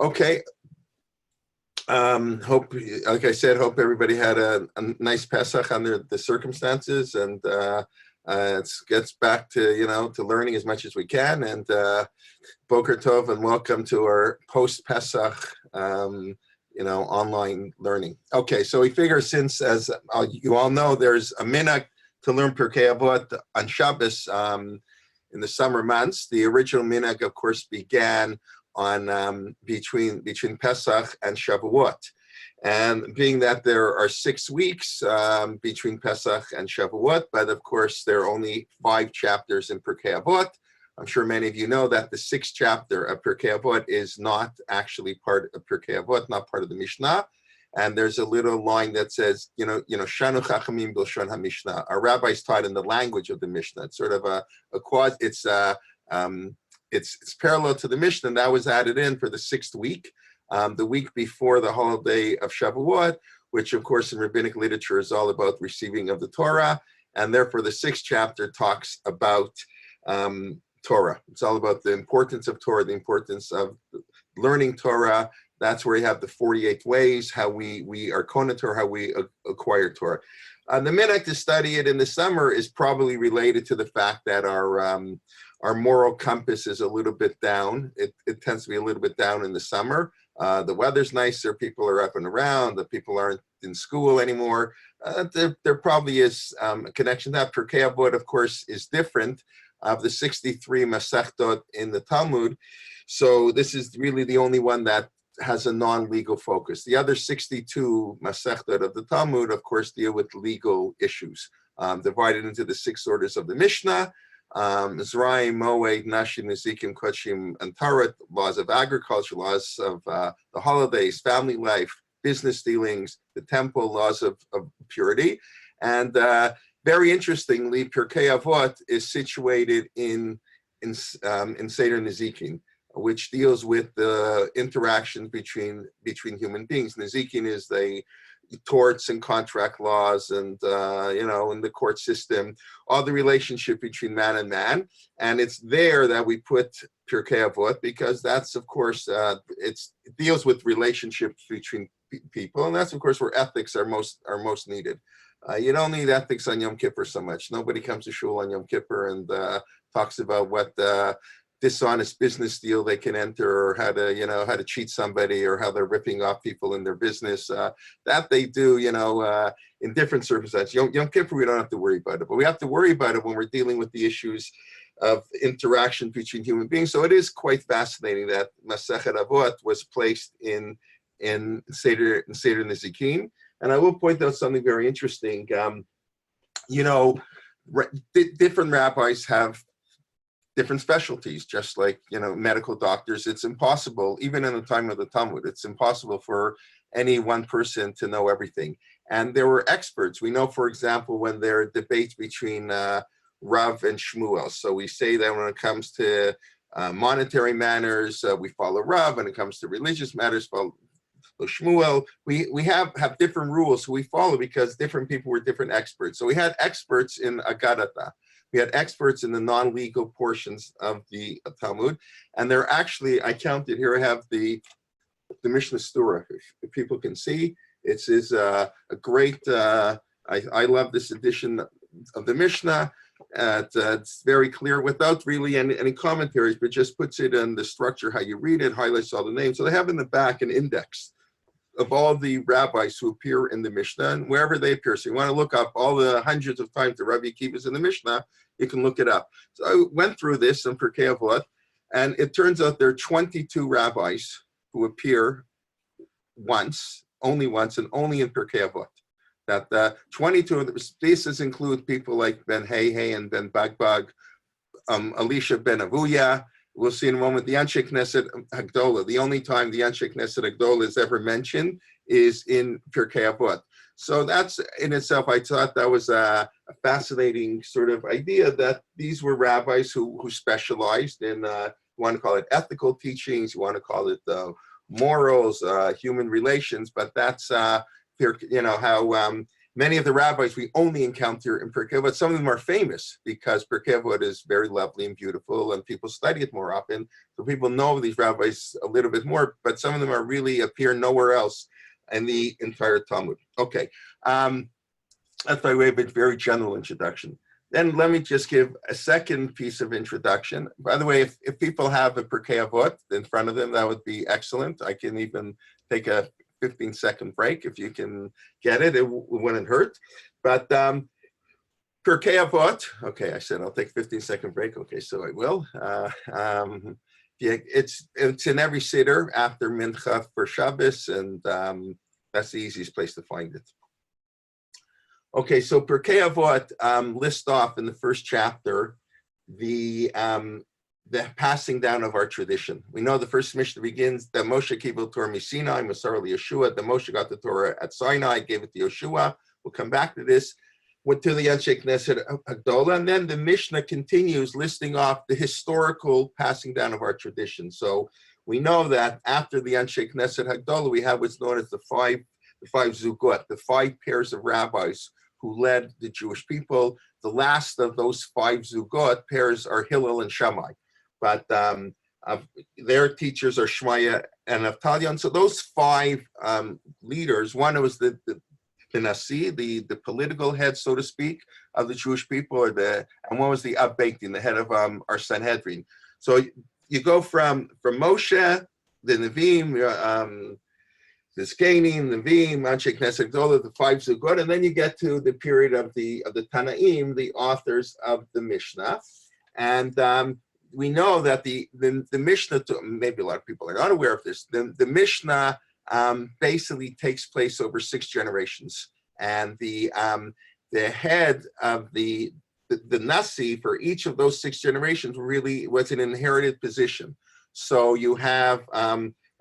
Okay. Hope, like I said, hope everybody had a nice Pesach under the circumstances, and it gets back to to learning as much as we can. And Boker Tov, and welcome to our post Pesach online learning. Okay, so we figure, since, as you all know, there's a minhag to learn Pirkei Avot on Shabbos in the summer months. The original minhag, of course, began on between Pesach and Shavuot, and being that there are 6 weeks between Pesach and Shavuot, but of course there are only 5 chapters in Pirkei Avot. I'm sure many of you know that the 6th chapter of Pirkei Avot is not actually part of Pirkei Avot, not part of the Mishnah. And there's a little line that says, Shanu Chachamim B'lshon HaMishnah. Our rabbis taught in the language of the Mishnah. It's sort of it's parallel to the Mishnah, and that was added in for the 6th week, the week before the holiday of Shavuot, which of course in rabbinic literature is all about receiving of the Torah, and therefore the 6th chapter talks about Torah. It's all about the importance of Torah, the importance of learning Torah. That's where you have the 48 ways, how we are Kona Torah, how we acquire Torah. The minhag to study it in the summer is probably related to the fact that our moral compass is a little bit down. It tends to be a little bit down in the summer. The weather's nicer, people are up and around, the people aren't in school anymore. There probably is a connection. That Pirkei Avot, of course, is different of the 63 Masechtot in the Talmud. So this is really the only one that has a non-legal focus. The other 62 Masechtot of the Talmud, of course, deal with legal issues, divided into the 6 orders of the Mishnah: Zraim, Moed, Nashim, Nezikim, Kodshim, and Tarat, laws of agriculture, laws of the holidays, family life, business dealings, the temple, laws of purity. And very interestingly, Pirkei Avot is situated in Seder Nezikin, which deals with the interaction between human beings. Nezikin is the torts and contract laws, and in the court system, all the relationship between man and man. And it's there that we put Pirkei Avot, because that's, of course, it deals with relationships between people, and that's, of course, where ethics are most needed. You don't need ethics on Yom Kippur so much. Nobody comes to shul on Yom Kippur and talks about what dishonest business deal they can enter, or how to cheat somebody, or how they're ripping off people in their business. That they do, in different circumstances. Yom Kippur, we don't have to worry about it, but we have to worry about it when we're dealing with the issues of interaction between human beings. So it is quite fascinating that Masechet Avot was placed in Seder Nezikin. And I will point out something very interesting. Different rabbis have different specialties, just like, medical doctors. It's impossible, even in the time of the Talmud, it's impossible for any one person to know everything. And there were experts. We know, for example, when there are debates between Rav and Shmuel. So we say that when it comes to monetary matters, we follow Rav. When it comes to religious matters, follow Shmuel. We have different rules we follow, because different people were different experts. So we had experts in Agadata. We had experts in the non-legal portions of the Talmud, and they're actually, I counted here, I have the Mishnah Stura, if people can see. It is a great, I love this edition of the Mishnah. It's very clear, without really any commentaries, but just puts it in the structure, how you read it, highlights all the names. So they have in the back an index of all the rabbis who appear in the Mishnah, and wherever they appear. So you want to look up all the hundreds of times the Rabbi Akiva is in the Mishnah, you can look it up. So I went through this in Pirkei Avot, and it turns out there are 22 rabbis who appear only once, and only in Pirkei Avot. That 22 of the spaces include people like Ben Hey and Ben Bagbag, Elisha Ben Avuya. We'll see in a moment the Anshe Knesset Hagdolah. The only time the Anshe Knesset Hagdolah is ever mentioned is in Pirkei Avot. So that's in itself, I thought that was a fascinating sort of idea, that these were rabbis who specialized in, you want to call it ethical teachings, you want to call it morals, human relations, but that's how Many of the rabbis we only encounter in Pirkei Avot. Some of them are famous because Pirkei Avot is very lovely and beautiful, and people study it more often. So people know these rabbis a little bit more, but some of them are really appear nowhere else in the entire Talmud. Okay, that's by way of a very general introduction. Then let me just give a second piece of introduction. By the way, if people have a Pirkei Avot in front of them, that would be excellent. I can even take a 15-second break if you can get it. It wouldn't hurt. But Pirkei Avot, okay, I said I'll take a 15-second break. Okay, so I will. Yeah, it's in every siddur after Mincha for Shabbos, and that's the easiest place to find it. Okay, so Pirkei Avot list off in the first chapter the passing down of our tradition. We know the first Mishnah begins that Moshe kibel Torah Sinai, Masar Yeshua. The Moshe got the Torah at Sinai, gave it to Yeshua. We'll come back to this. Went to the Anshe Knesset Hagdola, and then the Mishnah continues listing off the historical passing down of our tradition. So we know that after the Anshe Knesset Hagdola, we have what's known as the five zugot, the 5 pairs of rabbis who led the Jewish people. The last of those 5 zugot pairs are Hillel and Shammai, but their teachers are Shmaya and Avtalion. So those 5 leaders, one was the Nasi, the political head, so to speak, of the Jewish people, and one was the Avot, the head of our Sanhedrin. So you go from Moshe, the Nevi'im, the Zkenim, Nevi'im, Anshe Knesset Hagdola, the 5 zugot, and then you get to the period of the Tanaim, the authors of the Mishnah, and we know that the Mishnah, maybe a lot of people are not aware of this, the Mishnah basically takes place over 6 generations, and the head of the Nasi for each of those 6 generations really was an inherited position. So you have,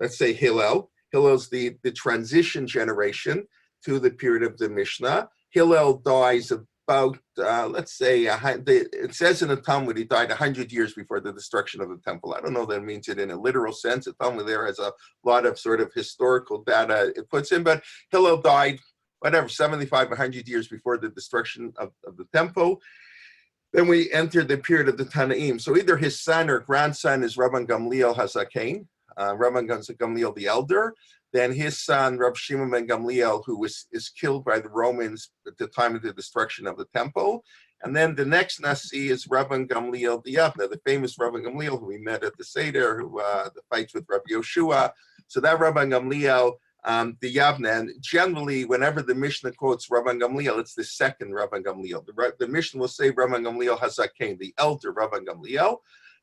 let's say, Hillel. Hillel's the transition generation to the period of the Mishnah. Hillel dies about, let's say, it says in the Talmud he died 100 years before the destruction of the temple. I don't know that it means it in a literal sense. The Talmud there has a lot of sort of historical data it puts in, but Hillel died, whatever, 75, 100 years before the destruction of the temple. Then we enter the period of the Tanaim. So either his son or grandson is Rabban Gamliel HaZaken, Rabban Gamliel the elder. Then his son, Rab Shimon ben Gamliel, who is killed by the Romans at the time of the destruction of the temple. And then the next Nasi is Rabban Gamliel the Yavne, the famous Rabban Gamliel who we met at the Seder, who the fights with Rabbi Yoshua. So that Rabban Gamliel, the Yavne, and generally whenever the Mishnah quotes Rabban Gamliel, it's the second Rabban Gamliel. The Mishnah will say Rabban Gamliel HaZaken, the elder Rabban Gamliel.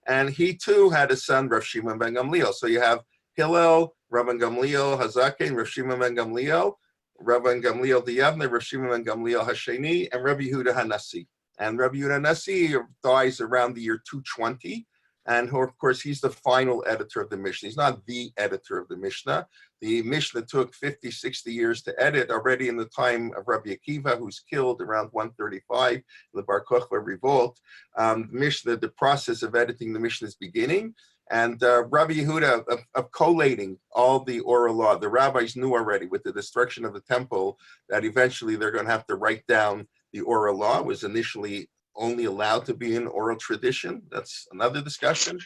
And he too had a son, Rav Shimon ben Gamliel. So you have Hillel, Rabban Gamliel HaZaken, Rav Shimon ben Gamliel, Rabban Gamliel the Yavne, Rav Shimon ben Gamliel HaSheni, and Rabbi Yehuda HaNasi. And Rabbi Yehuda HaNasi dies around the year 220. And of course, he's the final editor of the Mishnah. He's not the editor of the Mishnah. The Mishnah took 50, 60 years to edit already in the time of Rabbi Akiva, who's killed around 135 in the Bar Kokhba revolt. The process of editing the Mishnah is beginning. And Rabbi Yehuda, of collating all the oral law, the rabbis knew already with the destruction of the temple that eventually they're going to have to write down the oral law. It was initially only allowed to be an oral tradition. That's another discussion.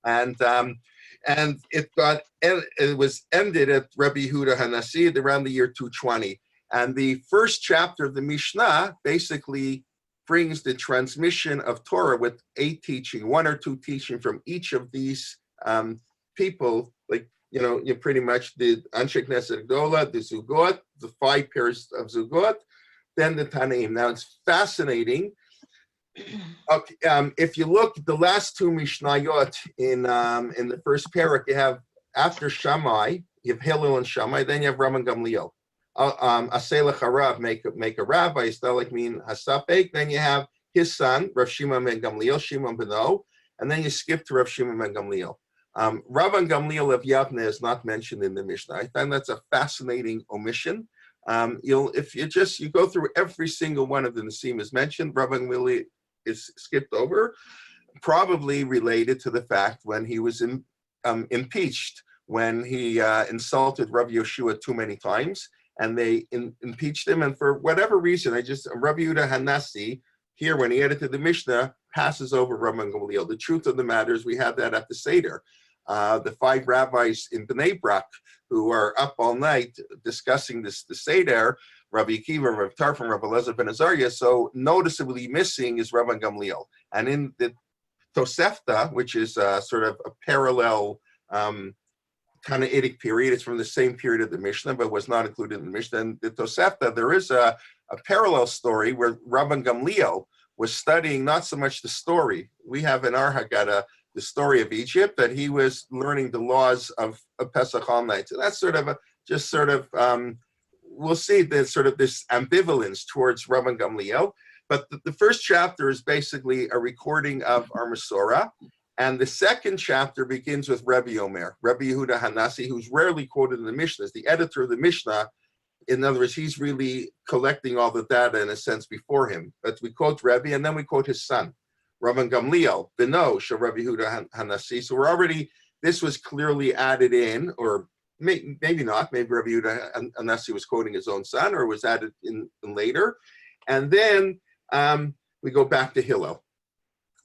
And it was ended at Rabbi Yehuda HaNasi around the year 220. And the first chapter of the Mishnah basically brings the transmission of Torah with a teaching, 1 or 2 teaching from each of these people, like, you pretty much did Anshe Knesset Hagdola, the Zugot, the 5 pairs of Zugot, then the Tanaim. Now it's fascinating. Okay, if you look at the last 2 Mishnayot in the first parak, you have after Shammai, you have Hillel and Shammai, then you have Rabban Gamliel. Aselech Harav, make a rabbi, Istalek mean Hasapek, then you have his son, Rav Shimon ben Gamliel, Shimon Beno, and then you skip to Rav Shimon ben Gamliel. Rabban Gamliel of Yavne is not mentioned in the Mishnah. I find that's a fascinating omission. If you go through every single one of the Nasim is mentioned, Rabban Gamliel is skipped over, probably related to the fact when he was impeached, when he insulted Rabbi Yoshua too many times, and they impeached him. And for whatever reason, Rabbi Yehuda Hanassi, here, when he edited the Mishnah, passes over Rabban Gamliel. The truth of the matter is we have that at the Seder. The 5 rabbis in Bnei Brak who are up all night discussing the Seder, Rabbi Akiva, Rabbi Tarfon, Rabbi Elazar ben Azariah, so noticeably missing is Rabban Gamliel. And in the Tosefta, which is sort of a parallel Tanaitic period, it's from the same period of the Mishnah, but was not included in the Mishnah. And the Tosefta, there is a parallel story where Rabban Gamliel was studying not so much the story. We have in our Haggadah the story of Egypt, but he was learning the laws of Pesach all night. So that's sort of we'll see there's sort of this ambivalence towards Rabban Gamliel. But the first chapter is basically a recording of our Masorah. And the second chapter begins with Rabbi Omer, Rabbi Yehuda Hanassi, who's rarely quoted in the Mishnah, as the editor of the Mishnah. In other words, he's really collecting all the data in a sense before him. But we quote Rabbi, and then we quote his son, Rabban Gamliel, Beno, Shel Rabbi Yehuda Hanassi. So we're already, this was clearly added in, or maybe not, maybe Rabbi Yehuda Hanassi was quoting his own son, or was added in later. And then we go back to Hillel.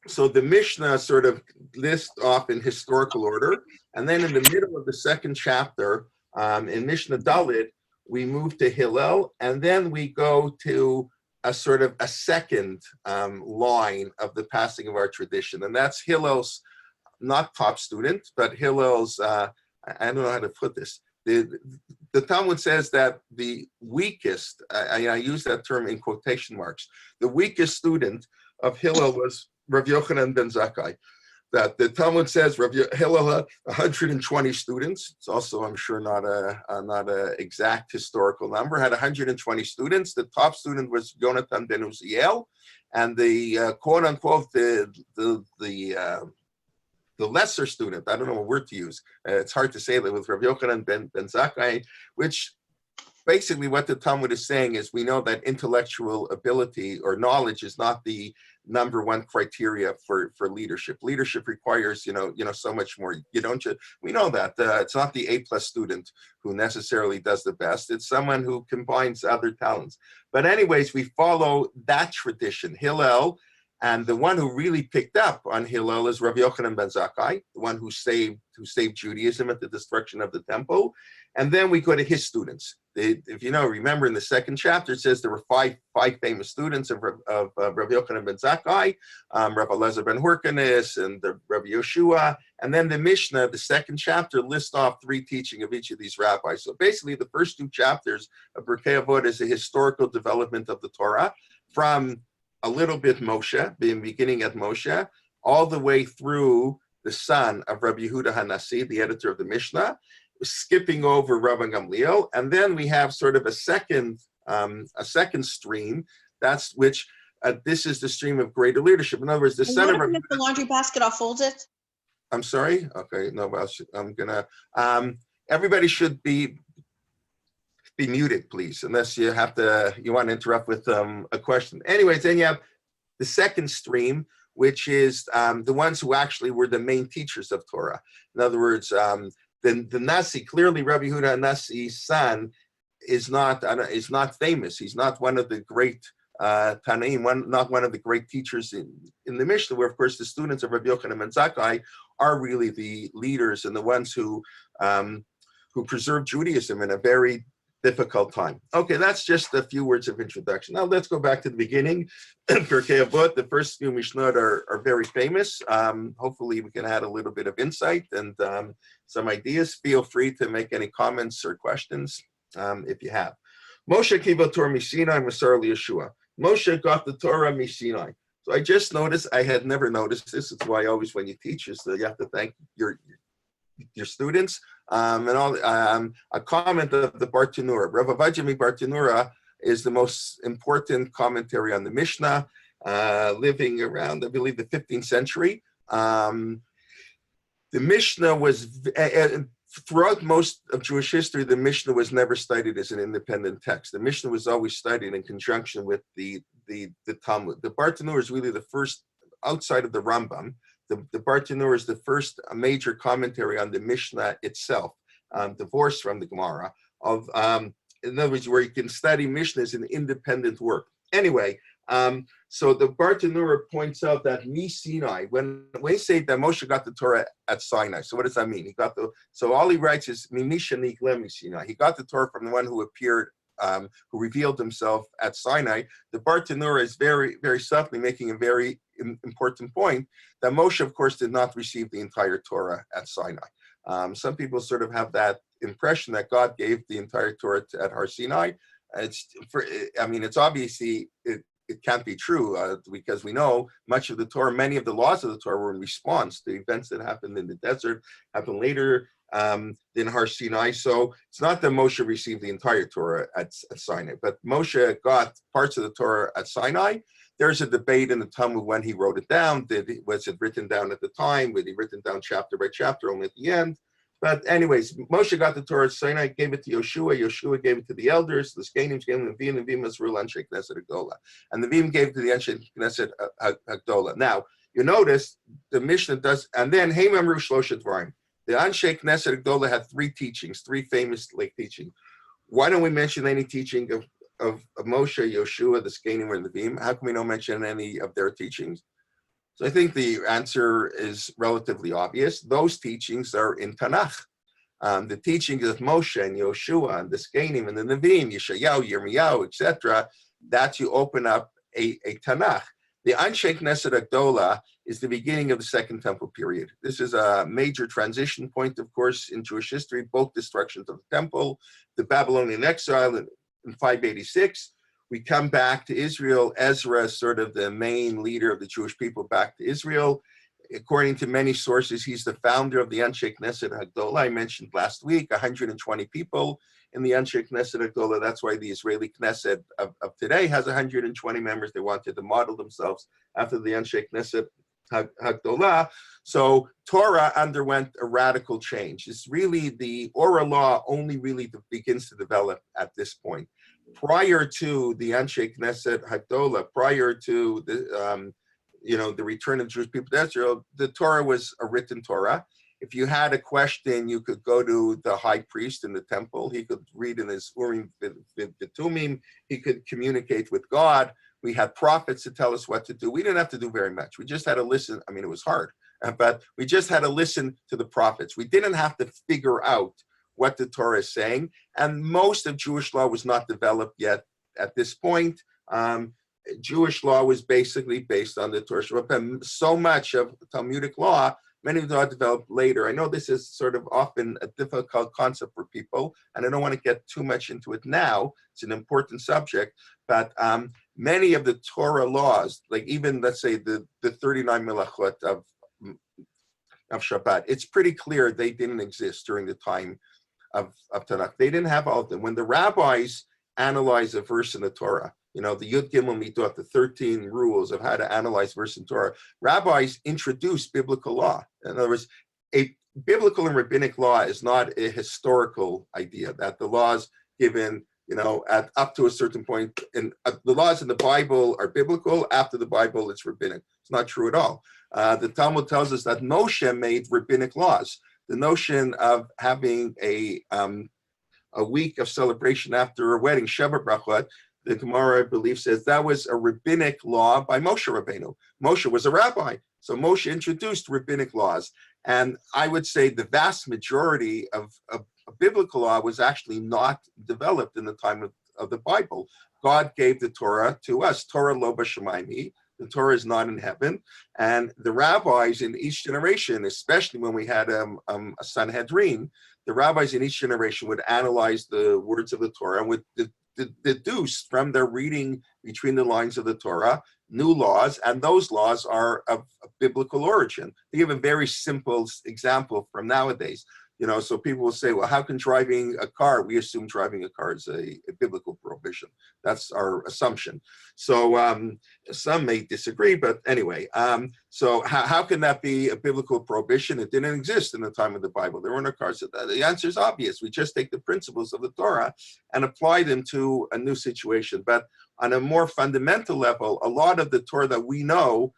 So the Mishnah sort of lists off in historical order. And then in the middle of the second chapter, in Mishnah Dalit, we move to Hillel, and then we go to a sort of a second line of the passing of our tradition. And that's Hillel's, not top student, but Hillel's, I don't know how to put this. The Talmud says that the weakest, I use that term in quotation marks, the weakest student of Hillel was Rav Yochanan ben Zakkai. That the Talmud says Rav Hillel had 120 students. It's also, I'm sure, not a exact historical number. Had 120 students. The top student was Yonatan ben Uziel, and the quote unquote the lesser student. I don't know what word to use. It's hard to say that with Rav Yochanan ben Zakkai, which basically what the Talmud is saying is we know that intellectual ability or knowledge is not the number one criteria for leadership. Leadership requires, so much more. We know that it's not the A+ student who necessarily does the best. It's someone who combines other talents. But anyways, we follow that tradition. Hillel, and the one who really picked up on Hillel is Rabbi Yochanan ben Zakkai, the one who saved Judaism at the destruction of the temple. And then we go to his students. If you remember in the second chapter, it says there were five famous students of Rabbi Yochanan ben Zakkai, Rabbi Elazar ben Hyrcanus, and the Rabbi Yeshua. And then the Mishnah, the second chapter, lists off 3 teaching of each of these rabbis. So basically, the first 2 chapters of Pirkei Avot is a historical development of the Torah from a little bit Moshe, beginning at Moshe, all the way through the son of Rabbi Yehuda Hanassi, the editor of the Mishnah, skipping over Rabban Gamliel, and then we have sort of a second stream. That's which this is the stream of greater leadership. In other words, the son of the laundry basket. I'll fold it. I'm sorry. Okay, no, I'm gonna. Everybody should be muted, please, unless you want to interrupt with a question. Anyways, then you have the second stream, which is the ones who actually were the main teachers of Torah. In other words, the Nasi, clearly Rabbi Yehuda Nassi's son is not famous. He's not one of the great Tanaim, not one of the great teachers in the Mishnah, where of course the students of Rabbi Yochanan ben Zakkai are really the leaders and the ones who preserve Judaism in a very difficult time. Okay, that's just a few words of introduction. Now let's go back to the beginning. Pirkei Avot, the first few Mishnot are very famous. Hopefully we can add a little bit of insight and some ideas. Feel free to make any comments or questions if you have. Moshe kiva Torah Misinai Masar Yeshua. Moshe got the Torah Misinai. So I just noticed, I had never noticed this. It's why always when you teach, you have to thank your students. A comment of the Bartanura. Rav Avadjami Bartanura is the most important commentary on the Mishnah, living around, I believe, the 15th century. The Mishnah was, throughout most of Jewish history, the Mishnah was never studied as an independent text. The Mishnah was always studied in conjunction with the Talmud. The Bartanura is really the first, outside of the Rambam, the Bartanura is the first major commentary on the Mishnah itself, divorced from the Gemara, of in other words, where you can study Mishnah as an independent work. Anyway, so the Bartanura points out that Sinai, when we say that Moshe got the Torah at Sinai, so what does that mean? So all he writes is Mishanik Lemi Sinai. He got the Torah from the one who appeared, who revealed himself at Sinai. The Bartanura is very, very subtly making a very important point that Moshe, of course, did not receive the entire Torah at Sinai. Some people sort of have that impression that God gave the entire Torah at Har Sinai. It's obviously, it can't be true because we know much of the Torah, many of the laws of the Torah were in response to events that happened in the desert, happened later than Har Sinai. So it's not that Moshe received the entire Torah at Sinai, but Moshe got parts of the Torah at Sinai. There's a debate in the Talmud when he wrote it down. Was it written down at the time? Was it written down chapter by chapter, only at the end? But anyways, Moshe got the Torah at Sinai, gave it to Yoshua. Yoshua gave it to the elders. The Skanim gave it to the Nevim. Nevim was rule Anshe Knesset Hagdola. And the Nevim gave it to the Anshe Knesset Hagdola. Now, you notice the Mishnah does, and then Heim Amru Shlosha Dvarim. The Anshe Knesset Hagdola had three teachings, three famous teachings. Why don't we mention any teaching of Moshe, Yoshua, the Skanim, or the Nevim? How can we not mention any of their teachings? So I think the answer is relatively obvious. Those teachings are in Tanakh. The teachings of Moshe and Yoshua and the Skanim and the Nevim, Yeshayahu, Yirmiyahu, etc., that you open up a Tanakh. The Anshe Knesset Hagdola is the beginning of the Second Temple period. This is a major transition point, of course, in Jewish history, both destructions of the temple, the Babylonian exile in 586. We come back to Israel. Ezra, sort of the main leader of the Jewish people, back to Israel. According to many sources, he's the founder of the Anshe Knesset Hagdola. I mentioned last week, 120 people in the Anshe Knesset Hagdola. That's why the Israeli Knesset of today has 120 members. They wanted to model themselves after the Anshe Knesset Hagdola. So Torah underwent a radical change. It's really the Ora law only really begins to develop at this point. Prior to the Anshe Knesset Hagdola, prior to the return of Jewish people to Israel, the Torah was a written Torah. If you had a question, you could go to the high priest in the temple. He could read in his Urim V'Tumim. He could communicate with God. We had prophets to tell us what to do. We didn't have to do very much. We just had to listen. I mean, it was hard, but we just had to listen to the prophets. We didn't have to figure out what the Torah is saying. And most of Jewish law was not developed yet at this point. Jewish law was basically based on the Torah. But so much of Talmudic law, many of them are developed later. I know this is sort of often a difficult concept for people, and I don't want to get too much into it now. It's an important subject, but many of the Torah laws, like even, let's say, the 39 Melachot of Shabbat, it's pretty clear they didn't exist during the time of Tanakh. They didn't have all of them. When the rabbis analyze a verse in the Torah, the Yud Gimel Mitot, the 13 rules of how to analyze verse in Torah, rabbis introduce biblical law. In other words, a biblical and rabbinic law is not a historical idea that the laws given, at up to a certain point, and the laws in the Bible are biblical. After the Bible, it's rabbinic. It's not true at all. The Talmud tells us that Moshe made rabbinic laws. The notion of having a week of celebration after a wedding, Sheva Brachot, the Gemara, I believe, says that was a rabbinic law by Moshe Rabbeinu. Moshe was a rabbi, so Moshe introduced rabbinic laws. And I would say the vast majority of biblical law was actually not developed in the time of the Bible. God gave the Torah to us, Torah lo b'shamayim. The Torah is not in heaven. And the rabbis in each generation, especially when we had a Sanhedrin, the rabbis in each generation would analyze the words of the Torah and would deduce from their reading between the lines of the Torah new laws, and those laws are of biblical origin. They give a very simple example from nowadays. So people will say, well, how can driving a car, we assume driving a car is a biblical prohibition. That's our assumption. So some may disagree, but anyway, so how can that be a biblical prohibition? It didn't exist in the time of the Bible. There were no cars. The answer is obvious. We just take the principles of the Torah and apply them to a new situation. But on a more fundamental level, a lot of the Torah that we know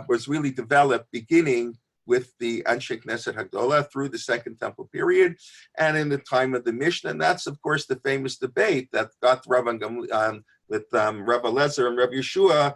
was really developed beginning with the Anshe Knesset Hagdola through the Second Temple period, and in the time of the Mishnah. And that's, of course, the famous debate that got Rabbi with Rabbi Lezer and Rabbi Yeshua.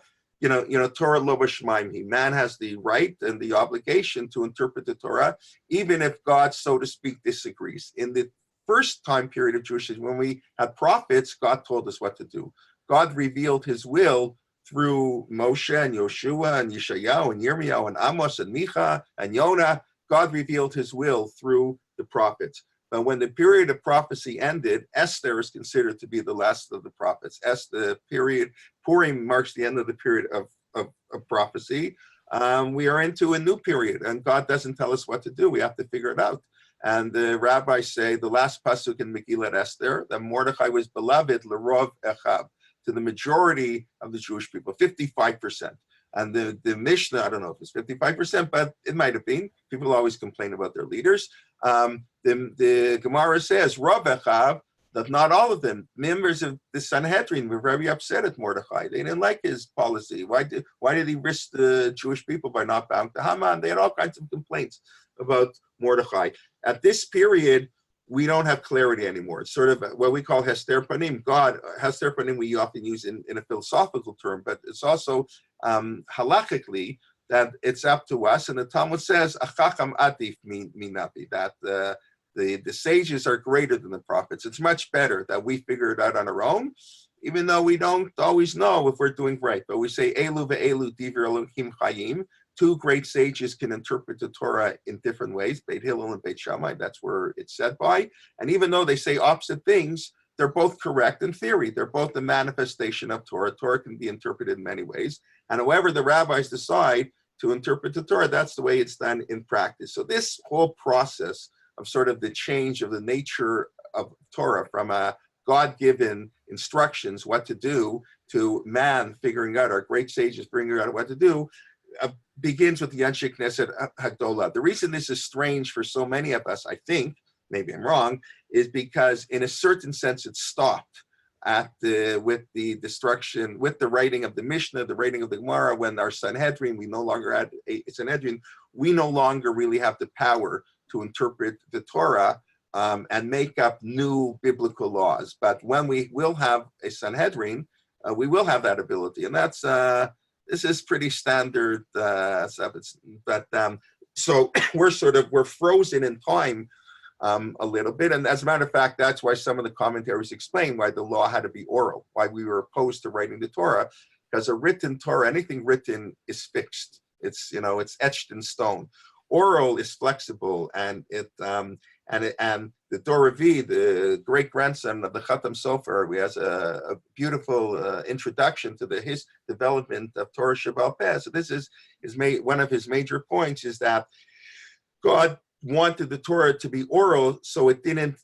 Torah lo b'shmaim. Man has the right and the obligation to interpret the Torah, even if God, so to speak, disagrees. In the first time period of Jewish history, when we had prophets, God told us what to do. God revealed his will through Moshe and Yoshua and Yeshayahu and Yirmiyahu and Amos and Micha and Yonah. God revealed his will through the prophets. But when the period of prophecy ended, Esther is considered to be the last of the prophets. The period, Purim marks the end of the period of prophecy. We are into a new period, and God doesn't tell us what to do. We have to figure it out. And the rabbis say, the last pasuk in Megillat Esther, that Mordechai was beloved, l'rov echab, to the majority of the Jewish people, 55%. And the Mishnah, I don't know if it's 55%, but it might have been. People always complain about their leaders. The Gemara says, Rav Echav, that not all of them, members of the Sanhedrin, were very upset at Mordechai. They didn't like his policy. Why did he risk the Jewish people by not bowing to Haman? They had all kinds of complaints about Mordechai. At this period, we don't have clarity anymore. It's sort of what we call Hester Panim. Hester Panim we often use in a philosophical term, but it's also halachically that it's up to us. And the Talmud says, Achacham atif minapi, that the sages are greater than the prophets. It's much better that we figure it out on our own, even though we don't always know if we're doing right. But we say, Elu ve'elu divir Elohim chayim. Two great sages can interpret the Torah in different ways, Beit Hillel and Beit Shammai. That's where it's said by. And even though they say opposite things, they're both correct in theory. They're both the manifestation of Torah. Torah can be interpreted in many ways. And however the rabbis decide to interpret the Torah, that's the way it's done in practice. So this whole process of sort of the change of the nature of Torah from a God-given instructions, what to do, to man figuring out, our great sages figuring out what to do, begins with the Anshe Knesset Hagdola. The reason this is strange for so many of us, I think, maybe I'm wrong, is because in a certain sense it stopped with the destruction, with the writing of the Mishnah, the writing of the Gemara, when our Sanhedrin, we no longer had a Sanhedrin, we no longer really have the power to interpret the Torah and make up new biblical laws. But when we will have a Sanhedrin, we will have that ability. And that's this is pretty standard stuff. So we're frozen in time a little bit. And as a matter of fact, that's why some of the commentaries explain why the law had to be oral, why we were opposed to writing the Torah, because a written Torah, anything written is fixed. It's etched in stone. Oral is flexible, and the Doravi, the great grandson of the Chatam Sofer, he has a beautiful introduction to his development of Torah Sheba'al Peh. So this is one of his major points, is that God wanted the Torah to be oral, so it didn't.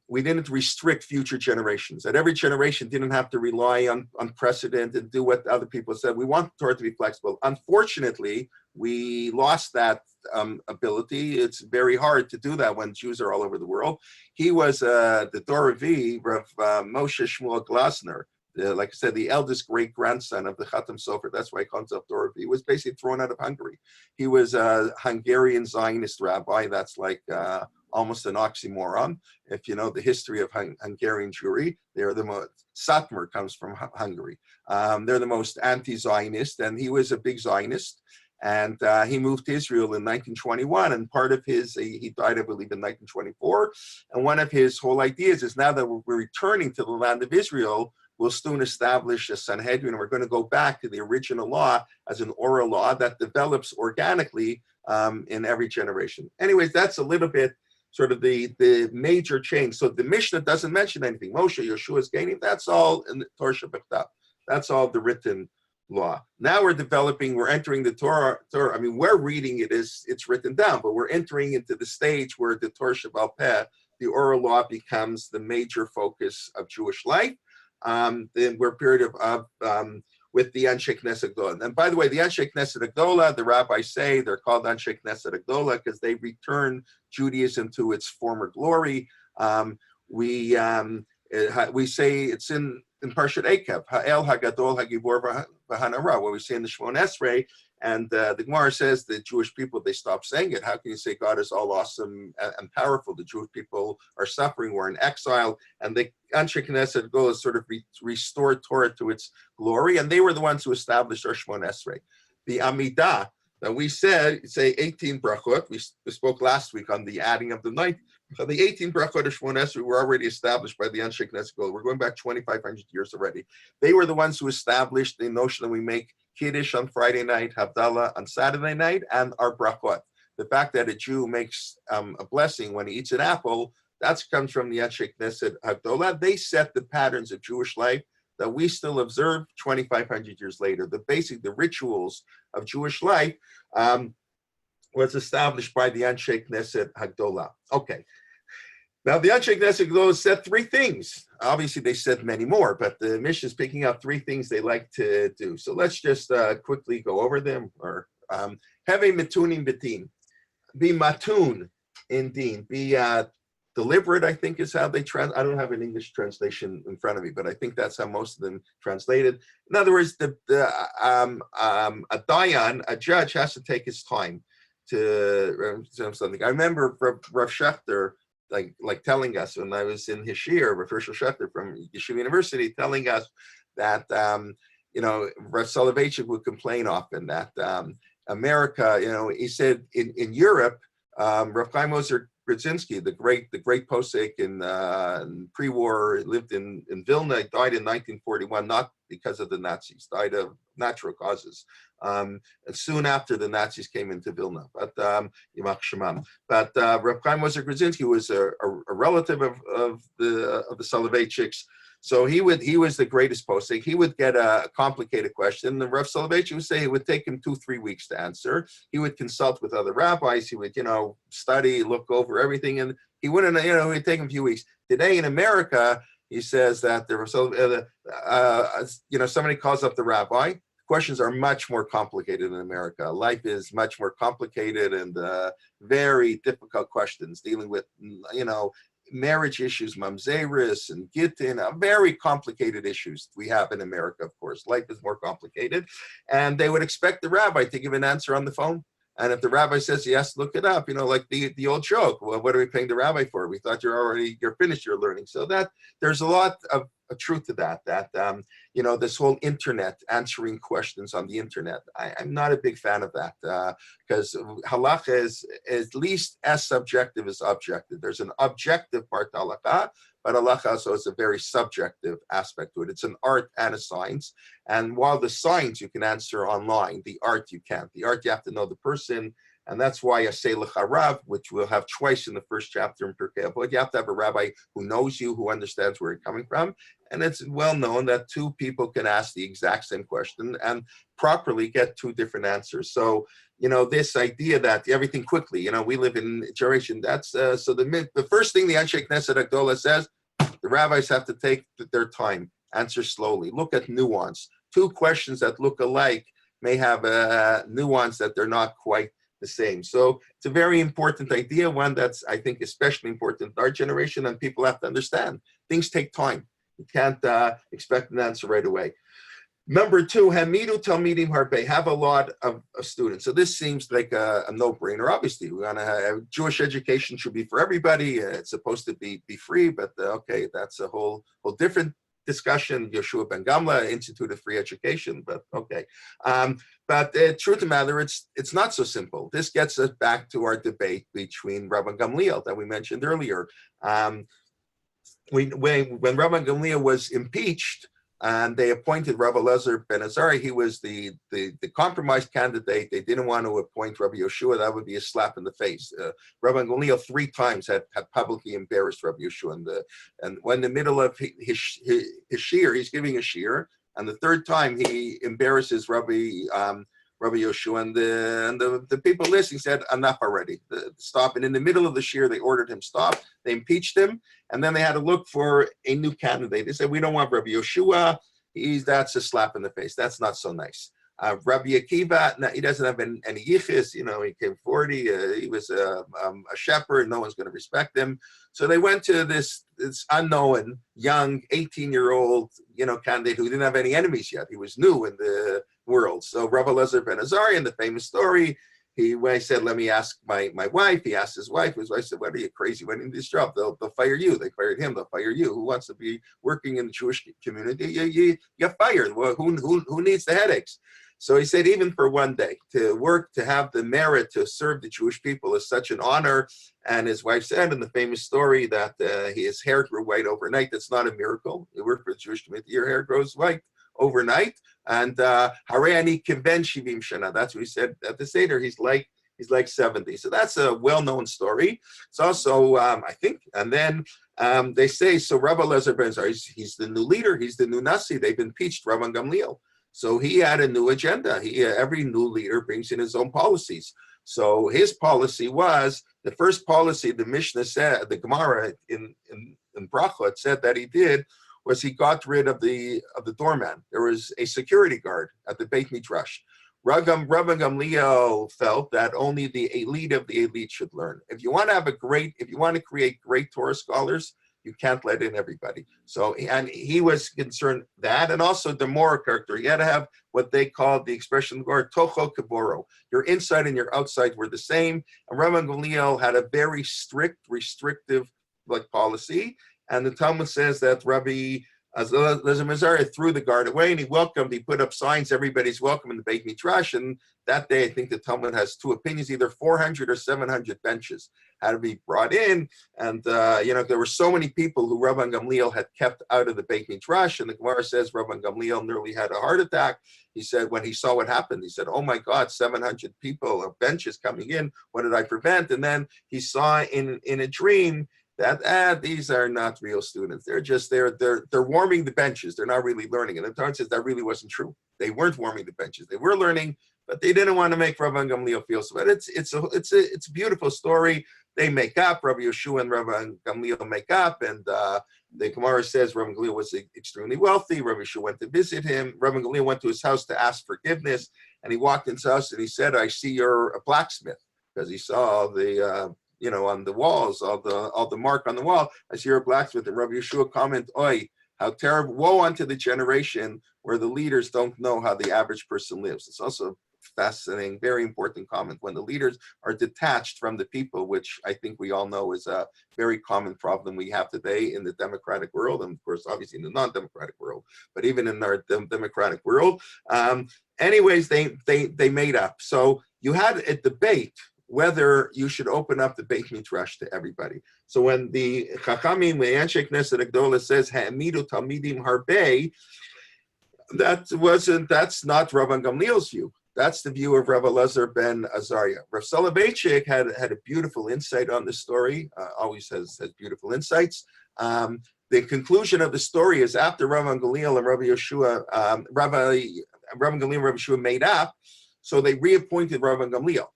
We didn't restrict future generations. That every generation didn't have to rely on precedent and do what other people said. We want the Torah to be flexible. Unfortunately, we lost that ability. It's very hard to do that when Jews are all over the world. He was the Doravi, Rav Moshe Shmuel Glasner, like I said, the eldest great grandson of the Chatam Sofer. That's why he calls himself Doravi. He was basically thrown out of Hungary. He was a Hungarian Zionist rabbi. That's like almost an oxymoron. If you know the history of Hungarian Jewry, they're the most, Satmar comes from Hungary. They're the most anti-Zionist, and he was a big Zionist. And he moved to Israel in 1921, and part of he died, I believe, in 1924. And one of his whole ideas is, now that we're returning to the land of Israel, we'll soon establish a Sanhedrin, and we're going to go back to the original law as an oral law that develops organically in every generation. Anyways, that's a little bit sort of the major change. So the Mishnah doesn't mention anything. Moshe, Yeshua's gaining, that's all in the Torah Shabbat. That's all the written law. Now we're entering the Torah. I mean, we're reading it's written down, but we're entering into the stage where the Torah Sheba'al Peh, the oral law, becomes the major focus of Jewish life. Then we're a period of with the Anshe Knesset Hagdola. And by the way, the Anshe Knesset Hagdola, the rabbis say they're called Anshe Knesset Hagdola because they return Judaism to its former glory. We say it's in in Parshat Ekev, Ha'el Hagadol Hagibor V'Hanara, what we say in the Shmon Esrei, and the Gemara says the Jewish people, they stopped saying it. How can you say God is all awesome and powerful? The Jewish people are suffering, we're in exile, and the Anshe Knesset goal is sort of restored Torah to its glory, and they were the ones who established our Shmon Esrei. The Amidah that we say 18 brachot. We spoke last week on the adding of the ninth. So the 18 brachot of Shmon Esrei were already established by the Anshe Knesset goal. We're going back 2,500 years already. They were the ones who established the notion that we make Kiddush on Friday night, Havdalah on Saturday night, and our brachot. The fact that a Jew makes a blessing when he eats an apple, that comes from the Anshe Knesset Havdalah. They set the patterns of Jewish life that we still observe 2,500 years later. The rituals of Jewish life was established by the Anshe Knesset Hagdolah. Okay. Now, the Anshe Knesset Hagdolah said three things. Obviously, they said many more, but the Mishnah is picking out three things they like to do. So let's just quickly go over them. Or have a matunim b'din. Be matun in din. Be deliberate, I think, is how they I don't have an English translation in front of me, but I think that's how most of them translated. In other words, a dayan, a judge, has to take his time to something. I remember Rav Schechter, like telling us when I was in his shiur, Rav Hershel Schechter from Yeshiva University, telling us that Rav Soloveitchik would complain often that America, he said in Europe, Rav Chaim Ozer Grudzinski, the great posek in pre-war, lived in Vilna, died in 1941, not because of the Nazis, died of natural causes. And soon after the Nazis came into Vilna, but Yimach Shemam. But Rav Chaim Ozer Grudzinski was a relative of the Soloveitchiks. So he was the greatest posek. He would get a complicated question. The Rav Soloveitchik would say it would take him 2-3 weeks to answer. He would consult with other rabbis. He would, study, look over everything, and he wouldn't, it would take him a few weeks. Today in America, he says that the somebody calls up the rabbi. Questions are much more complicated in America. Life is much more complicated and very difficult questions dealing with, marriage issues, mamzeris and gittin, very complicated issues we have in America, of course. Life is more complicated. And they would expect the rabbi to give an answer on the phone. And if the rabbi says he has to look it up, like the old joke, well, what are we paying the rabbi for? We thought you're finished your learning. So that there's a lot of truth to that this whole internet, answering questions on the internet. I'm not a big fan of that because halacha is at least as subjective as objective. There's an objective part to halacha, but halacha also is a very subjective aspect to it. It's an art and a science. And while the science you can answer online, the art you can't. The art you have to know the person. And that's why I say l'charav, which we'll have twice in the first chapter in Pirkei Avot. You have to have a rabbi who knows you, who understands where you're coming from. And it's well known that two people can ask the exact same question and properly get two different answers. So, this idea that everything quickly, we live in a generation, that's, so the first thing the Anshe Knesset Hagdolah says, the rabbis have to take their time, answer slowly, look at nuance. Two questions that look alike may have a nuance that they're not quite the same. So it's a very important idea, one that's, I think, especially important in our generation, and people have to understand. Things take time. You can't expect an answer right away. Number two, hamidu talmidim harbe, have a lot of students. So this seems like a no-brainer. Obviously, we want to have Jewish education should be for everybody. It's supposed to be free, but okay, that's a whole different discussion. Yeshua ben Gamla instituted free education, but okay. But truth of the matter, it's not so simple. This gets us back to our debate between Rabbi Gamliel that we mentioned earlier. When Rabbi Gamliel was impeached and they appointed Rabbi Elazar ben Azariah, he was the compromised candidate. They didn't want to appoint Rabbi Yeshua. That would be a slap in the face. Rabbi Gamliel 3 times had publicly embarrassed Rabbi Yeshua. And when in the middle of his shiur, he's giving a shiur, and the third time he embarrasses Rabbi Yeshua, and the people listening said, enough already, stop. And in the middle of the shiur, they ordered him stop. They impeached him, and then they had to look for a new candidate. They said, we don't want Rabbi Yeshua. That's a slap in the face. That's not so nice. Rabbi Akiva, no, he doesn't have any yichus, he came 40, he was a shepherd, no one's going to respect him. So they went to this unknown, young, 18-year-old, candidate who didn't have any enemies yet. He was new in the world. So Rabbi Elazar ben Azariah, in the famous story, when he said, let me ask my wife, he asked his wife said, what are you, crazy? When in this job, they'll fire you. They fired him, they'll fire you. Who wants to be working in the Jewish community? You get fired. Well, who needs the headaches? So he said, even for one day, to work, to have the merit to serve the Jewish people is such an honor. And his wife said in the famous story that his hair grew white overnight. That's not a miracle. You work for the Jewish community, your hair grows white overnight. And Harayani Kiven Shivim Shana. That's what he said at the Seder. He's like 70. So that's a well-known story. It's also, I think, and then they say, so Rabbi Elazar ben Azariah, he's the new leader, he's the new Nasi. They've impeached Rabbi Gamliel. So he had a new agenda. Every new leader brings in his own policies. So his policy was, the first policy the Mishnah said, the Gemara in Brachot said that he did, was he got rid of the doorman. There was a security guard at the Beit Midrash. Rabbi Gamliel felt that only the elite of the elite should learn. If you want to create great Torah scholars, you can't let in everybody. So, and he was concerned that, and also the moral character. You had to have what they called the expression, toho kaboro. Your inside and your outside were the same. And Rabbi Gamliel had a very strict, restrictive policy. And the Talmud says that Rabbi Elazar ben Azariah threw the guard away, and he put up signs, everybody's welcome in the Beit Midrash. And that day, I think the Talmud has two opinions, either 400 or 700 benches had to be brought in. And, there were so many people who Rabbi Gamliel had kept out of the Beit Midrash. And the Gemara says Rabbi Gamliel nearly had a heart attack. He said, when he saw what happened, he said, oh my God, 700 people or benches coming in. What did I prevent? And then he saw in a dream that these are not real students. They're just they're warming the benches. They're not really learning. And the Torah says that really wasn't true. They weren't warming the benches. They were learning, but they didn't want to make Rabbi Gamliel feel so bad. It's a beautiful story. They make up. Rabbi Yeshua and Rabbi Gamliel make up, and the Gemara says Rabbi Gamliel was extremely wealthy. Rabbi Yeshua went to visit him. Rabbi Gamliel went to his house to ask forgiveness, and he walked into his house and he said, "I see you're a blacksmith," because he saw the on the walls, all the mark on the wall. I see you're a blacksmith. And Rabbi Yeshua comment, "Oi, how terrible! Woe unto the generation where the leaders don't know how the average person lives." It's also fascinating, very important comment, when the leaders are detached from the people, which I think we all know is a very common problem we have today in the democratic world, and of course, obviously in the non-democratic world, but even in our democratic world. Anyways, they made up. So you had a debate whether you should open up the Beit Midrash to everybody. So when the Chachamim, the Anshe Knesset Agdola says, Ha'amidu Talmidim Harbei, that's not Rabbi Gamliel's view. That's the view of Rabbi Elazar ben Azariah. Rav Soloveitchik had a beautiful insight on this story, always has beautiful insights. The conclusion of the story is after Rabbi Gamliel and Rabbi Yeshua, Rabbi Gamliel and Rabbi Yeshua made up, so they reappointed Rabbi Gamliel.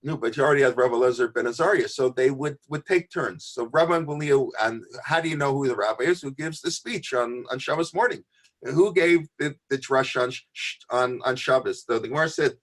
Majority has Rabbi Elazar ben Azariah, so they would take turns. So Rabbi Gamliel, and how do you know who the rabbi is? Who gives the speech on Shabbos morning? Who gave the drush on Shabbos? The Gemara said,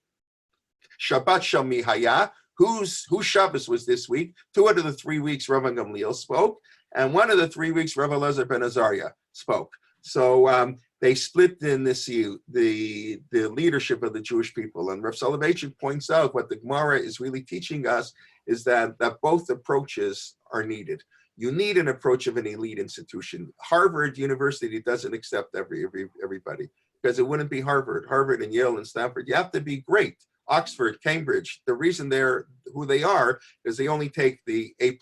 Shabbat Shal Mihaya. Whose Shabbos was this week? 2 out of the 3 weeks Rabbi Gamliel spoke, and 1 of the 3 weeks Rabbi Elazar ben Azariah spoke. So they split in the leadership of the Jewish people. And Rav Soloveitchik points out what the Gemara is really teaching us is that both approaches are needed. You need an approach of an elite institution. Harvard University doesn't accept everybody, because it wouldn't be Harvard. Harvard and Yale and Stanford, you have to be great. Oxford, Cambridge, the reason they're who they are is they only take the A+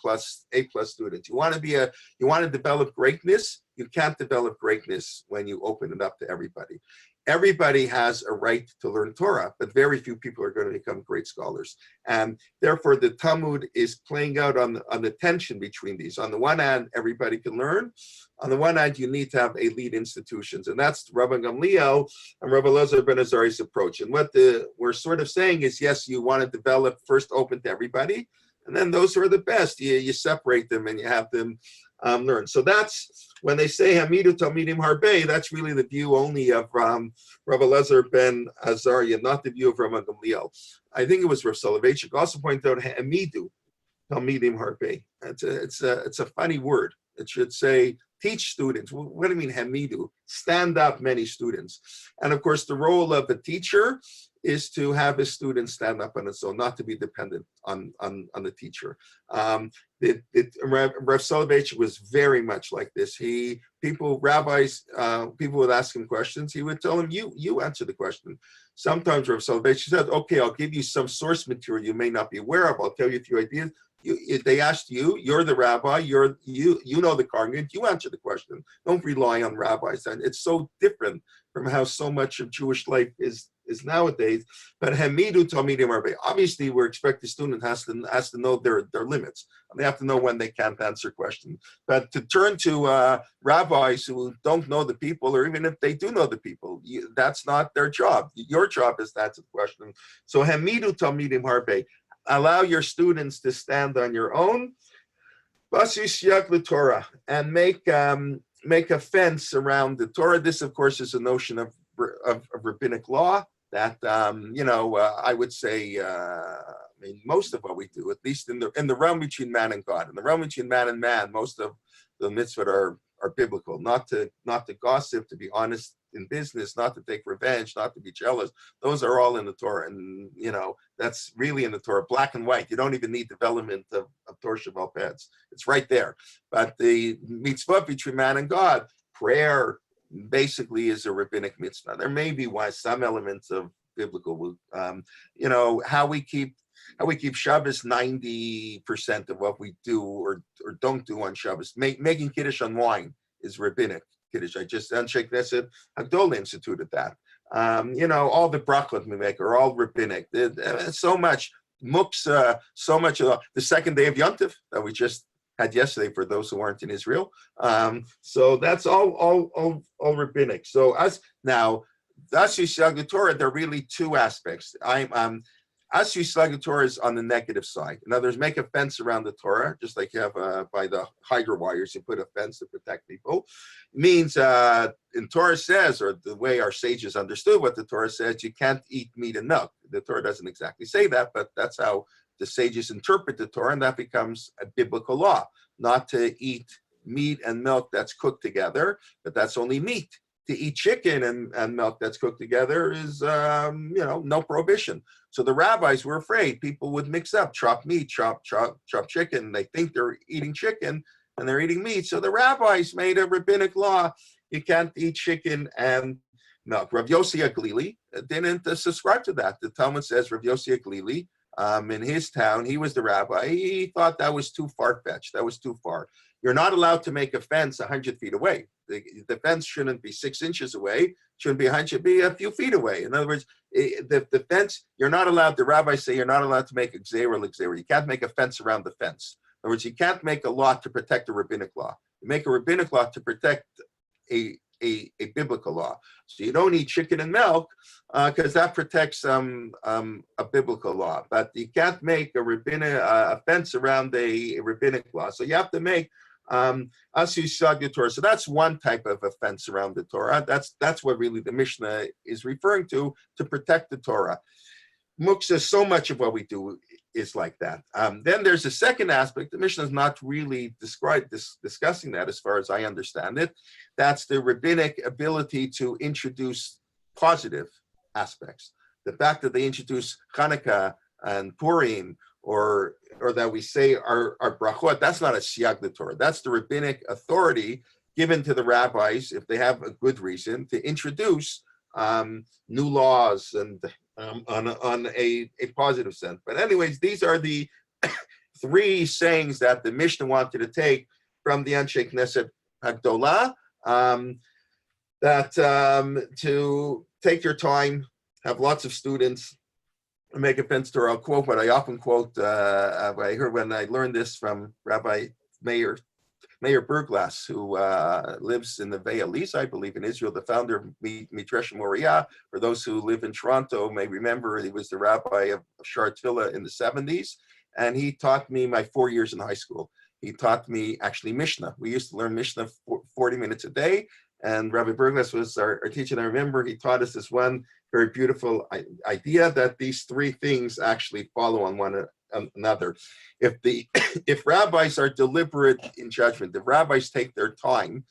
students. You want to develop greatness. You can't develop greatness when you open it up to everybody. Everybody has a right to learn Torah, but very few people are going to become great scholars. And therefore, the Talmud is playing out on the tension between these. On the one hand, everybody can learn. On the one hand, you need to have elite institutions. And that's Rabbi Gamliel and Rabbi Elazar ben Azariah's approach. And what we're sort of saying is, yes, you want to develop first open to everybody. And then those who are the best, you separate them and you have them learn. So that's when they say Hamidu Talmidim Harbe, that's really the view only of Rav Elazar ben Azariah, not the view of Rav Gamliel. I think it was Rav Soloveitchik also pointed out Hamidu Talmidim Harbe. It's a funny word. It should say teach students. What do you mean Hamidu? Stand up many students. And of course, the role of a teacher is to have his students stand up on its own, not to be dependent on the teacher. Rav Soloveitchik was very much like this. Rabbis, people would ask him questions. He would tell them, you answer the question. Sometimes Rav Soloveitchik said, okay, I'll give you some source material you may not be aware of. I'll tell you a few ideas. If they asked you, you're the rabbi, you know the congregant, you answer the question. Don't rely on rabbis. And it's so different from how so much of Jewish life is nowadays. But Hamidu Talmidim Harbe. Obviously, we're expecting the student has to know their limits. They have to know when they can't answer questions. But to turn to rabbis who don't know the people, or even if they do know the people, that's not their job. Your job is to answer the question. So Hamidu Talmidim Harbe. Allow your students to stand on your own, Torah, and make a fence around the Torah. This, of course, is a notion of rabbinic law that I would say. Most of what we do, at least in the realm between man and God, in the realm between man and man, most of the mitzvot are biblical. Not to gossip, to be honest in business, not to take revenge, not to be jealous. Those are all in the Torah, and that's really in the Torah, black and white. You don't even need development of Torah Shabbal Pets. It's right there. But the mitzvah between man and God, prayer, basically is a rabbinic mitzvah. There may be some elements of biblical, how we keep Shabbos 90% of what we do or don't do on Shabbos. Making Kiddush on wine is rabbinic Kiddush. I just Anshe Knesset Hagdol instituted that. All the brachot we make are all rabbinic. So much muksa, so much of the second day of Yontif that we just had yesterday for those who aren't in Israel. So that's all rabbinic. So that's the Torah. There are really two aspects. Asri Torah is on the negative side. In other words, make a fence around the Torah, just like you have by the hydro wires, you put a fence to protect people. It means, in Torah says, or the way our sages understood what the Torah says, you can't eat meat and milk. The Torah doesn't exactly say that, but that's how the sages interpret the Torah, and that becomes a biblical law, not to eat meat and milk that's cooked together, but that's only meat. To eat chicken and milk that's cooked together is, no prohibition. So the rabbis were afraid people would mix up chopped meat, chopped chicken. They think they're eating chicken and they're eating meat. So the rabbis made a rabbinic law. You can't eat chicken and milk. Rav Yossi HaGlili didn't subscribe to that. The Talmud says Rav Yossi HaGlili, in his town, he was the rabbi. He thought that was too far-fetched. That was too far. You're not allowed to make a fence 100 feet away. The fence shouldn't be 6 inches away. Shouldn't be 100, be a few feet away. In other words, the fence, you're not allowed, the rabbis say you're not allowed to make a gzeira. You can't make a fence around the fence. In other words, you can't make a law to protect a rabbinic law. You make a rabbinic law to protect a biblical law. So you don't eat chicken and milk because that protects a biblical law. But you can't make a fence around a rabbinic law. So you have to make Asri Torah. So that's one type of offense around the Torah. That's what really the Mishnah is referring to protect the Torah. Muksa, so much of what we do is like that. Then there's a second aspect. The Mishnah is not really discussing that as far as I understand it. That's the rabbinic ability to introduce positive aspects. The fact that they introduce Hanukkah and Purim, or that we say our brachot, that's not a siyag the Torah. That's the rabbinic authority given to the rabbis, if they have a good reason, to introduce new laws and on a positive sense. But anyways, these are the three sayings that the Mishnah wanted to take from the Anshe Knesset Hagdolah, that to take your time, have lots of students, make a fence Torah. I'll quote what I often quote. I heard when I learned this from Rabbi Meir Berglass, who lives in the Vei Elisa, I believe, in Israel, the founder of Midrash Moriah. For those who live in Toronto may remember, he was the rabbi of Shar Tefillah in the 70s, and he taught me my 4 years in high school. he taught me actually Mishnah. We used to learn Mishnah 40 minutes a day. And Rabbi Berglas was our teacher. And I remember he taught us this one very beautiful idea that these three things actually follow on one another. If rabbis are deliberate in judgment, if rabbis take their time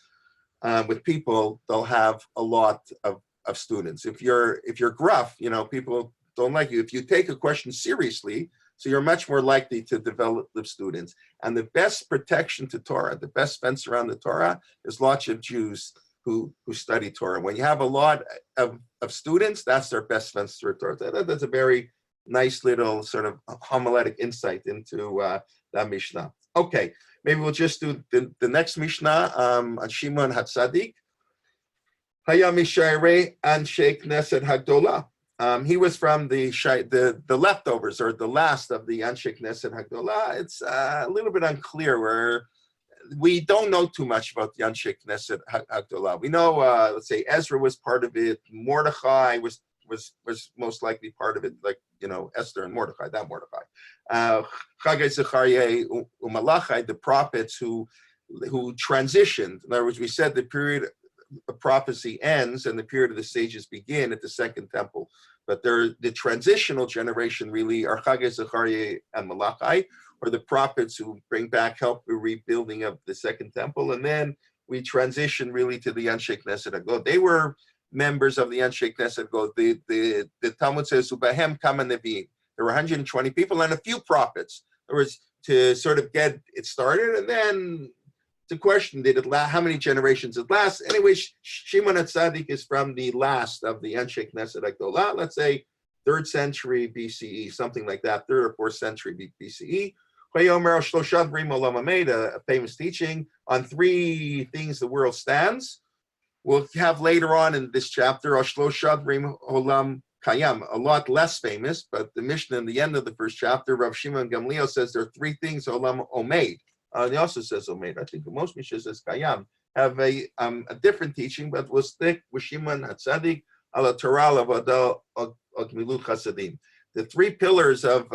with people, they'll have a lot of students. If you're gruff, people don't like you. If you take a question seriously, so you're much more likely to develop the students. And the best protection to Torah, the best fence around the Torah, is lots of Jews who study Torah. When you have a lot of students, that's their best fence to Torah. That's a very nice little sort of homiletic insight into that Mishnah. Okay, maybe we'll just do the next Mishnah on Shimon HaTzadik. Haya Mishayrei Anshe Knesset Hagdola. He was from the leftovers or the last of the Anshe Knesset Hagdola. It's a little bit unclear where we don't know too much about the Anshe Knesset Hagdola. We know, let's say Ezra was part of it. Mordechai was most likely part of it, like Esther and Mordechai. That Mordechai, Chagai, Zechariah, Umalachai, the prophets who transitioned. In other words, we said the period of prophecy ends and the period of the sages begin at the Second Temple. But the transitional generation really are Chagai, Zechariah, and Malachi, or the prophets who bring back help with rebuilding of the Second Temple. And then we transition really to the Anshe Knesset Hagdola. They were members of the Anshe Knesset Hagdola. The Talmud says, Ubahem Kama Nevi'im. There were 120 people and a few prophets. There was to sort of get it started, and then the question, how many generations it lasts? Anyway, Shimon HaTzadik is from the last of the Anshe Knesset Hagdola, let's say 3rd century BCE, something like that, 3rd or 4th century BCE. Made a famous teaching on 3 things the world stands. We'll have later on in this chapter, Olam Kayam, a lot less famous, but the Mishnah in the end of the first chapter, Rav Shimon Gamliel says there are 3 things Olam Omeid. He also says Omeid. I think most Mishnah says Kayam. Have a different teaching, but we'll stick with Shimon HaTzadik, ala Torah, Avodah, Gmilut Chasadim. The 3 pillars of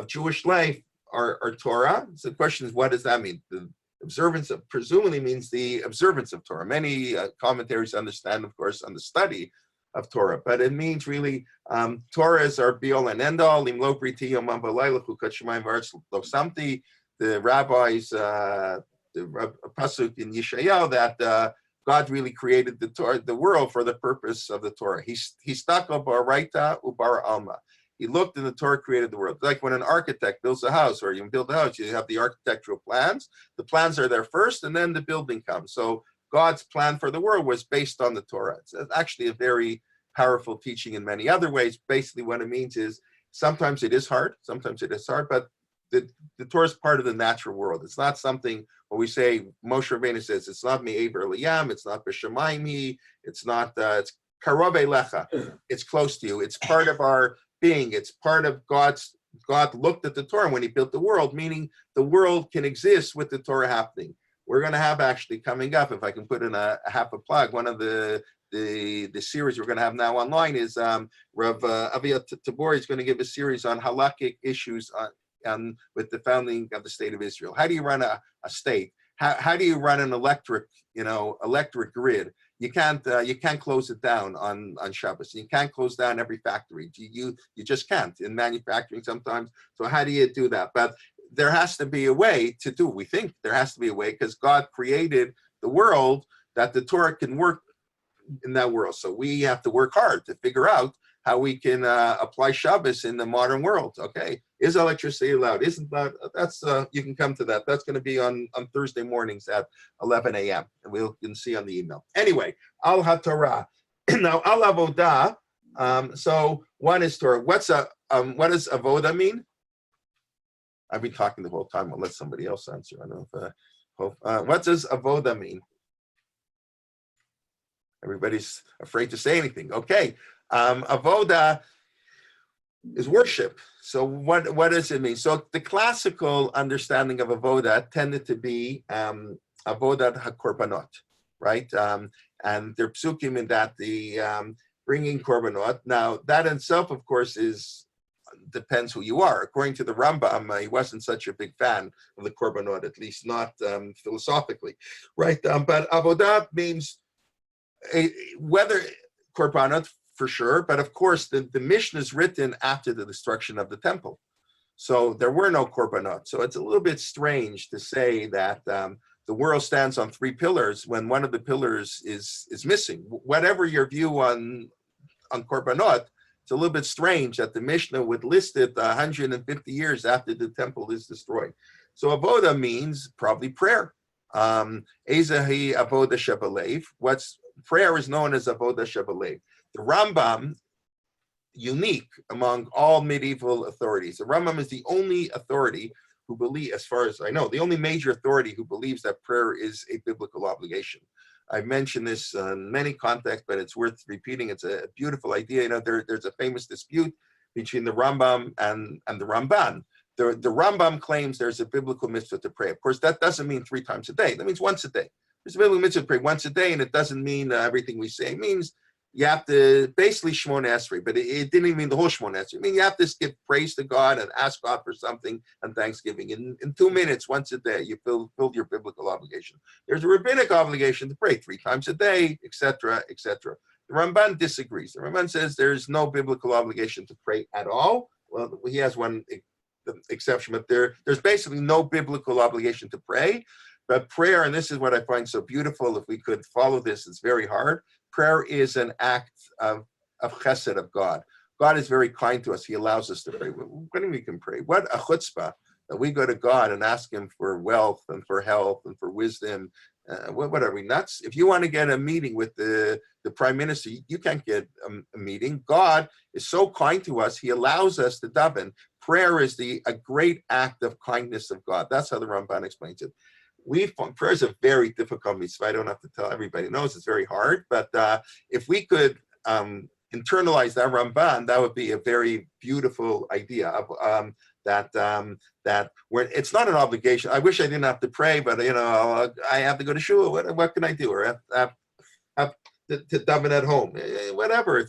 Jewish life are Torah. So the question is, what does that mean? The observance of presumably means the observance of Torah. Many commentaries understand, of course, on the study of Torah, but it means really Torah is our be-all and end-all. Limlo briti yomam v'layla chukat shemayim v'aretz lo samti. The rabbis, the pasuk in Yeshayahu that God really created the world for the purpose of the Torah. He stuck up baraita ubara alma. He looked and the Torah created the world. Like when an architect builds a house, or you build a house, you have the architectural plans. The plans are there first, and then the building comes. So God's plan for the world was based on the Torah. It's actually a very powerful teaching in many other ways. Basically, what it means is sometimes it is hard, but the Torah is part of the natural world. It's not something when we say, Moshe Rabbeinu says, it's not me'ever liyam, it's not b'shamayim, it's not, it's karov elecha. It's close to you. It's part of our being. It's part of God looked at the Torah when he built the world, meaning the world can exist with the Torah happening. We're going to have actually coming up, if I can put in a half a plug, one of the series we're going to have now online is Rav Avot Tabori is going to give a series on halakhic issues with the founding of the state of Israel. How do you run a state? How do you run an electric grid? You can't close it down on Shabbos. You can't close down every factory. You just can't in manufacturing sometimes. So how do you do that? But there has to be a way to do. We think there has to be a way because God created the world that the Torah can work in that world. So we have to work hard to figure out how we can apply Shabbos in the modern world. Okay, is electricity allowed? Isn't that? That's you can come to that. That's going to be on Thursday mornings at 11 a.m. and you can see on the email. Anyway, al haTorah. Now al avodah. So one is Torah. What does avodah mean? I've been talking the whole time. I'll let somebody else answer. I don't know if what does avodah mean? Everybody's afraid to say anything. Okay. Avodah is worship. So what does it mean? So the classical understanding of avodah tended to be avodat hakorbanot, right? And they're psukim in that the bringing korbanot. Now that in itself, of course, is depends who you are. According to the Rambam, he wasn't such a big fan of the korbanot, at least not philosophically, right? But avodah means whether korbanot for sure, but of course the Mishnah is written after the destruction of the temple. So there were no korbanot. So it's a little bit strange to say that the world stands on three pillars when one of the pillars is missing. Whatever your view on korbanot, it's a little bit strange that the Mishnah would list it 150 years after the temple is destroyed. So avoda means probably prayer. Ezahi avoda shebalev. What's prayer is known as avoda shebalev. The Rambam, unique among all medieval authorities. The Rambam is the only authority who believe, as far as I know, the only major authority who believes that prayer is a biblical obligation. I've mentioned this in many contexts, but it's worth repeating. It's a beautiful idea. You know, there's a famous dispute between the Rambam and the Ramban. The Rambam claims there's a biblical mitzvah to pray. Of course, that doesn't mean 3 times a day. That means once a day. There's a biblical mitzvah to pray once a day, and it doesn't mean everything we say. It means you have to basically Shmona Esrei, but it didn't even mean the whole Shmona Esrei. I mean, you have to give praise to God and ask God for something and thanksgiving. In 2 minutes, once a day, you filled your biblical obligation. There's a rabbinic obligation to pray 3 times a day, etc., etc. The Ramban disagrees. The Ramban says there's no biblical obligation to pray at all. Well, he has one exception, but there's basically no biblical obligation to pray. But prayer, and this is what I find so beautiful, if we could follow this, it's very hard. Prayer is an act of chesed of God. God is very kind to us. He allows us to pray. When we can pray? What a chutzpah that we go to God and ask him for wealth and for health and for wisdom. What are we, nuts? If you want to get a meeting with the prime minister, you can't get a meeting. God is so kind to us. He allows us to daven. Prayer is a great act of kindness of God. That's how the Ramban explains it. Prayer is a very difficult mitzvah. I don't have to tell everybody knows it's very hard, but if we could internalize that Ramban, that would be a very beautiful idea of that where it's not an obligation. I wish I didn't have to pray, but I have to go to shul. What can I do? Or have to daven at home. Whatever.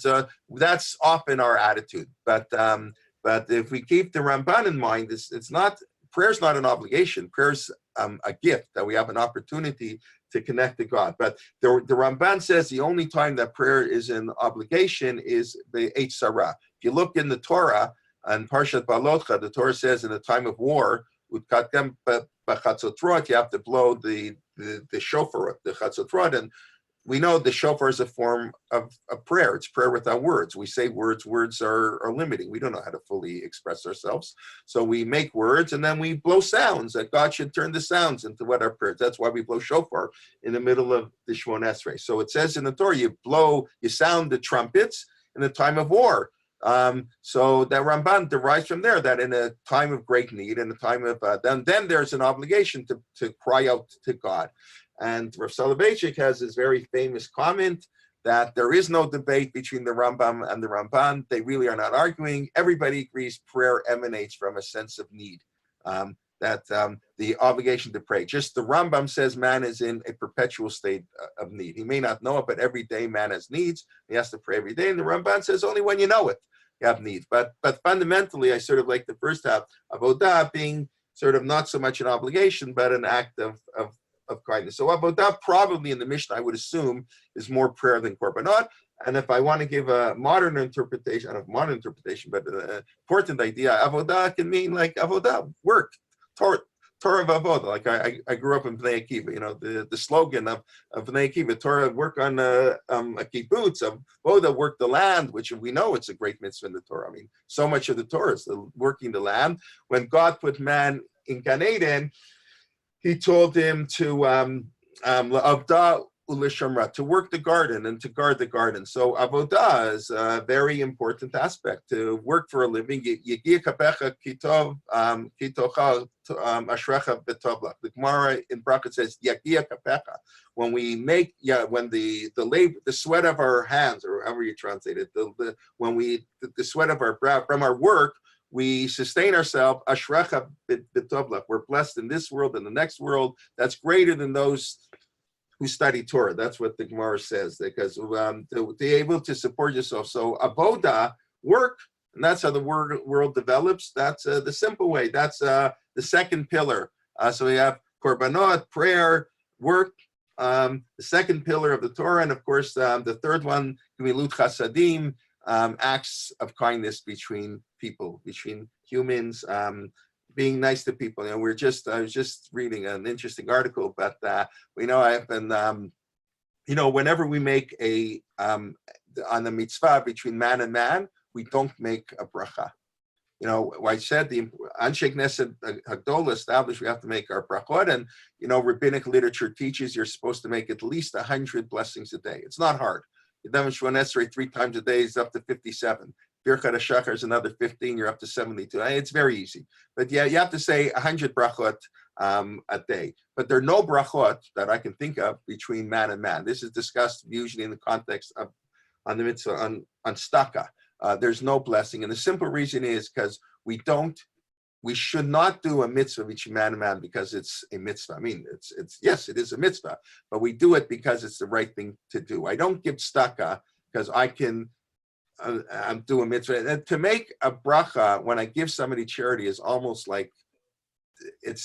That's often our attitude. But if we keep the Ramban in mind, it's not. Prayer's not an obligation. Prayer's a gift that we have an opportunity to connect to God. But the Ramban says the only time that prayer is an obligation is the Eitz Sarah. If you look in the Torah, and Parshat Balotcha, the Torah says in a time of war, you have to blow the shofar, the chatzotrot, and we know the shofar is a form of prayer. It's prayer without words. We say words. Words are limiting. We don't know how to fully express ourselves. So we make words and then we blow sounds, that God should turn the sounds into what our prayers. That's why we blow shofar in the middle of the Shmona Esrei. So it says in the Torah, you sound the trumpets in the time of war. So that Ramban derives from there that in a time of great need, in a time of, then there's an obligation to cry out to God. And Rav Soloveitchik has this very famous comment that there is no debate between the Rambam and the Ramban. They really are not arguing. Everybody agrees prayer emanates from a sense of need, the obligation to pray. Just the Rambam says man is in a perpetual state of need. He may not know it, but every day man has needs. He has to pray every day. And the Ramban says only when you know it, you have needs. But fundamentally, I sort of like the first half of Avodah being sort of not so much an obligation, but an act of kindness. So Avodah probably in the Mishnah, I would assume, is more prayer than korbanot. And if I want to give a modern interpretation, but an important idea, Avodah can mean like Avodah, work, Torah of Avot. Like I grew up in Bnei Akiva, the slogan of Bnei Akiva, Torah, work on a kibbutz, Avodah, work the land, which we know it's a great mitzvah in the Torah. I mean, so much of the Torah is working the land. When God put man in Gan Eden, he told him to to work the garden and to guard the garden. So avodah is a very important aspect, to work for a living. The Gemara in bracket says when we make when the labor, the sweat of our hands, or however you translate it, the sweat of our brow from our work, we sustain ourselves. Ashrecha b'tovlach. We're blessed in this world and the next world. That's greater than those who study Torah. That's what the Gemara says, because to be able to support yourself. So avodah, work, and that's how the world develops. That's the simple way. That's the second pillar. So we have korbanot, prayer, work, the second pillar of the Torah, and of course the third one, gemilut chasadim, acts of kindness between people, between humans, being nice to people. I was just reading an interesting article, but we know I've been, whenever we make on the mitzvah between man and man, we don't make a bracha. I said the Anshe Knesset Hagdola established we have to make our brachot, and rabbinic literature teaches you're supposed to make at least 100 blessings a day. It's not hard. Yedem Shemon Esrei 3 times a day is up to 57. Birkat HaShachar is another 15. You're up to 72. It's very easy. But yeah, you have to say 100 brachot a day. But there are no brachot that I can think of between man and man. This is discussed usually in the context of on the mitzvah on staka. There's no blessing, and the simple reason is because we should not do a mitzvah between man and man because it's a mitzvah. I mean, yes, it is a mitzvah, but we do it because it's the right thing to do. I don't give staka because I can do a mitzvah. And to make a bracha when I give somebody charity is almost like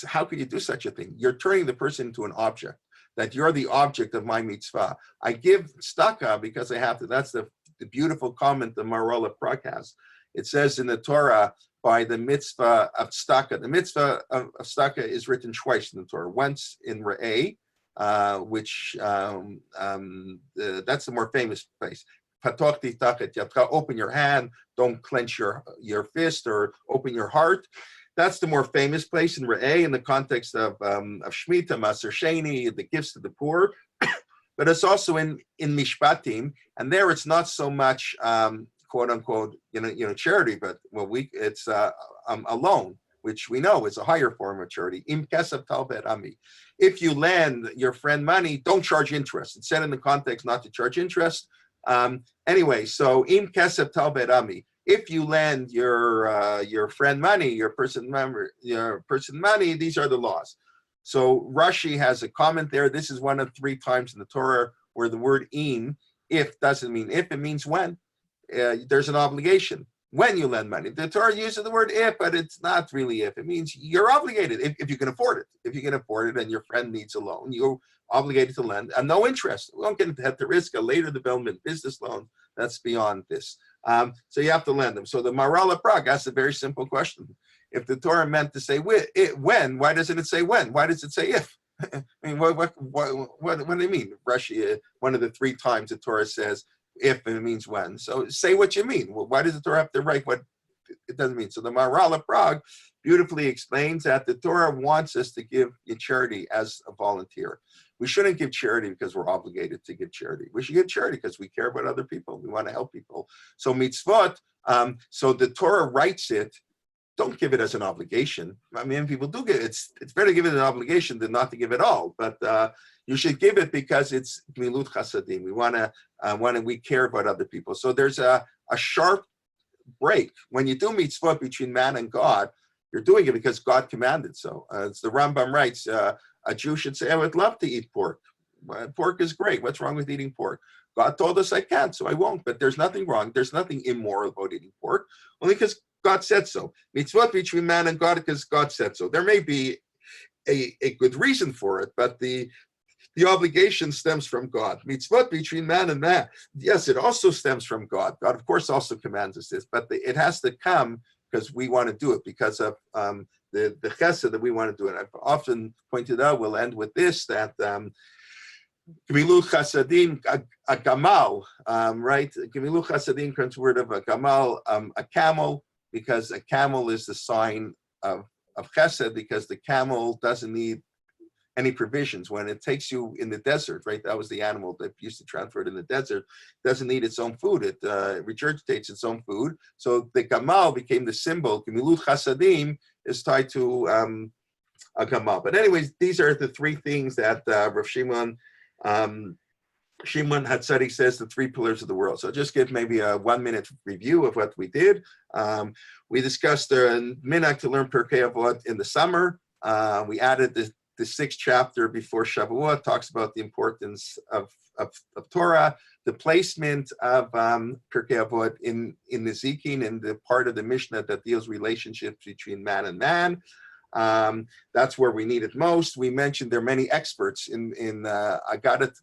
how could you do such a thing? You're turning the person into an object. That you're the object of my mitzvah. I give staka because I have to. That's the beautiful comment the Maral of Prague has. It says in the Torah by the mitzvah of staka. The mitzvah of staka is written twice in the Torah. Once in Re'eh, which that's the more famous place. Patochti tachet yadcha. Open your hand. Don't clench your fist or open your heart. That's the more famous place in Re'eh in the context of Shemitah, Maser Sheni, the gifts to the poor. But it's also in Mishpatim, and there it's not so much quote unquote charity, but it's a loan, which we know is a higher form of charity. Im kesef talved ami. If you lend your friend money, don't charge interest. It's said in the context not to charge interest. Anyway, so im kesef talved ami. If you lend your friend money, your person money, these are the laws. So Rashi has a comment there. This is one of 3 times in the Torah where the word im, if, doesn't mean if, it means when. There's an obligation when you lend money. The Torah uses the word if, but it's not really if. It means you're obligated if you can afford it. If you can afford it and your friend needs a loan, you're obligated to lend and no interest. We don't get into the risk of later development business loan. That's beyond this. So you have to lend them. So the Maral of Prague asks a very simple question. If the Torah meant to say when, why doesn't it say when? Why does it say if? I mean, what do you mean? Rashi, one of the 3 times the Torah says if, and it means when. So say what you mean. Well, why does the Torah have to write what it doesn't mean? So the Maharal of Prague beautifully explains that the Torah wants us to give charity as a volunteer. We shouldn't give charity because we're obligated to give charity. We should give charity because we care about other people. We want to help people. So mitzvot, so the Torah writes it. Don't give it as an obligation. I mean, people do give it. It's better to give it an obligation than not to give it all. But you should give it because it's gemilut chasadim. We care about other people. So there's a sharp break when you do mitzvot between man and God. You're doing it because God commanded so. As the Rambam writes, a Jew should say, "I would love to eat pork. Pork is great. What's wrong with eating pork? God told us I can't, so I won't. But there's nothing wrong. There's nothing immoral about eating pork, only because God said so. Mitzvot between man and God because God said so. There may be a good reason for it, but the obligation stems from God. Mitzvot between man and man, yes, it also stems from God. God, of course, also commands us this, but it has to come because we want to do it, because of the chesed that we want to do it. I've often pointed out, we'll end with this, that Gemilut chasadim, a gamal, right? Gemilut chasadim comes word of a gamal, a camel, because a camel is the sign of chesed, because the camel doesn't need any provisions. When it takes you in the desert, right? That was the animal that used to transport in the desert. Doesn't need its own food. It regurgitates its own food. So the gamal became the symbol. Gemilut chasadim is tied to a gamal. But anyways, these are the 3 things that Rav Shimon Hatzadik says, the 3 pillars of the world. So I'll just give maybe a 1-minute review of what we did. We discussed the minhag to learn Pirkei Avot in the summer. We added the sixth chapter before Shavuot talks about the importance of Torah, the placement of Pirkei Avot in Nezikin, in the part of the Mishnah that deals relationships between man and man. That's where we need it most. We mentioned there are many experts in Aggadah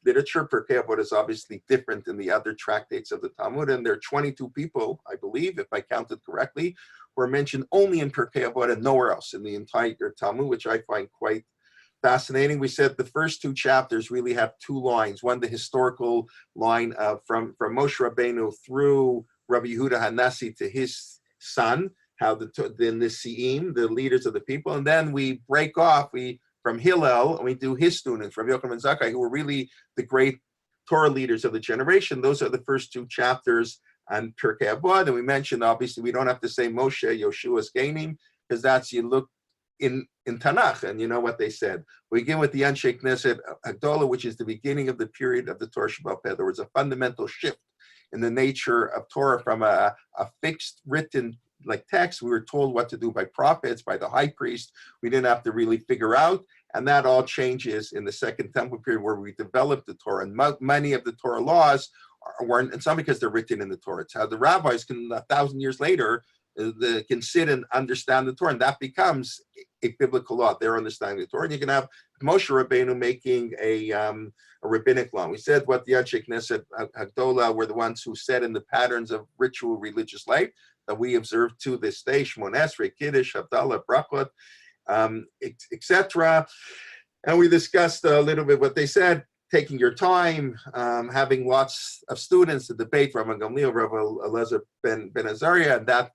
literature. Pirkei Avot is obviously different than the other tractates of the Talmud, and there are 22 people, I believe, if I counted correctly, who are mentioned only in Pirkei Avot and nowhere else in the entire Talmud, which I find quite fascinating. We said the first two chapters really have two lines. One, the historical line from Moshe Rabbeinu through Rabbi Yehuda Hanassi to his son, how the Nesi'im, the leaders of the people, and then we break off from Hillel, and we do his students, Rabbi Yochanan ben Zakkai, who were really the great Torah leaders of the generation. Those are the first two chapters on Pirkei Avot. And we mentioned, obviously, we don't have to say Moshe, Yoshua's gaining, because that's, you look in Tanakh, and you know what they said. We begin with the Anshe Knesset Hagdolah, which is the beginning of the period of the Torah Sheba'al Peh. There was a fundamental shift in the nature of Torah from a fixed written like text. We were told what to do by prophets, by the high priest. We didn't have to really figure out. And that all changes in the Second Temple period, where we developed the Torah. And many of the Torah laws weren't, and some because they're written in the Torah. It's how the rabbis can, 1,000 years later, can sit and understand the Torah, and that becomes a biblical law. They're understanding the Torah. And you can have Moshe Rabbeinu making a rabbinic law. We said what the Anshe Knesset Hagdolah were the ones who set in the patterns of ritual religious life that we observe to this day: Shmon Esrei, Kiddush, Havdalah, Brachot, etc. And we discussed a little bit what they said, taking your time, having lots of students to debate, Rabbi Gamliel, Rabbi Elazar ben Azariah, and that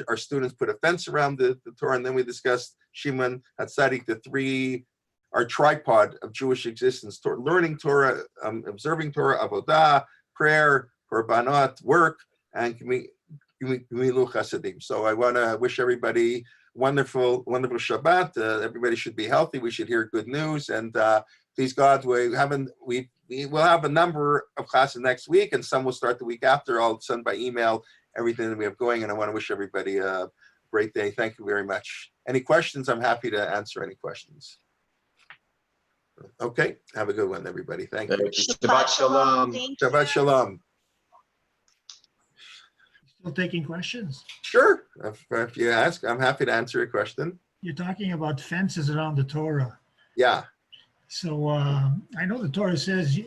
our students put a fence around the Torah. And then we discussed Shimon HaTzadik, our tripod of Jewish existence: learning Torah, observing Torah, avodah, prayer, korbanot, work, and gemilu chasadim. So I want to wish everybody wonderful Shabbat. Everybody should be healthy. We should hear good news, and please God, we will have a number of classes next week, and some will start the week after. I'll send by email everything that we have going, and I want to wish everybody a great day. Thank you very much. Any questions? I'm happy to answer any questions. Okay, have a good one, everybody. Thank you. Shabbat shalom. Shabbat shalom. Still taking questions? Sure. If you ask, I'm happy to answer a question. You're talking about fences around the Torah. Yeah. So I know the Torah says,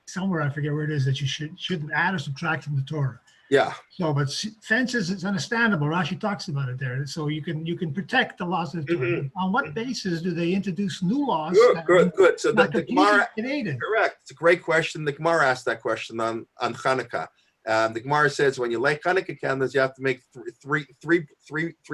somewhere, I forget where it is, that you shouldn't add or subtract from the Torah. Yeah. So, but fences, it's understandable. Rashi talks about it there. So you can protect the laws of the Torah. Mm-hmm. On what basis do they introduce new laws? Good. So the Gemara, created? Correct. It's a great question. The Gemara asked that question on Hanukkah. The Gemara says when you light Hanukkah candles, you have to make three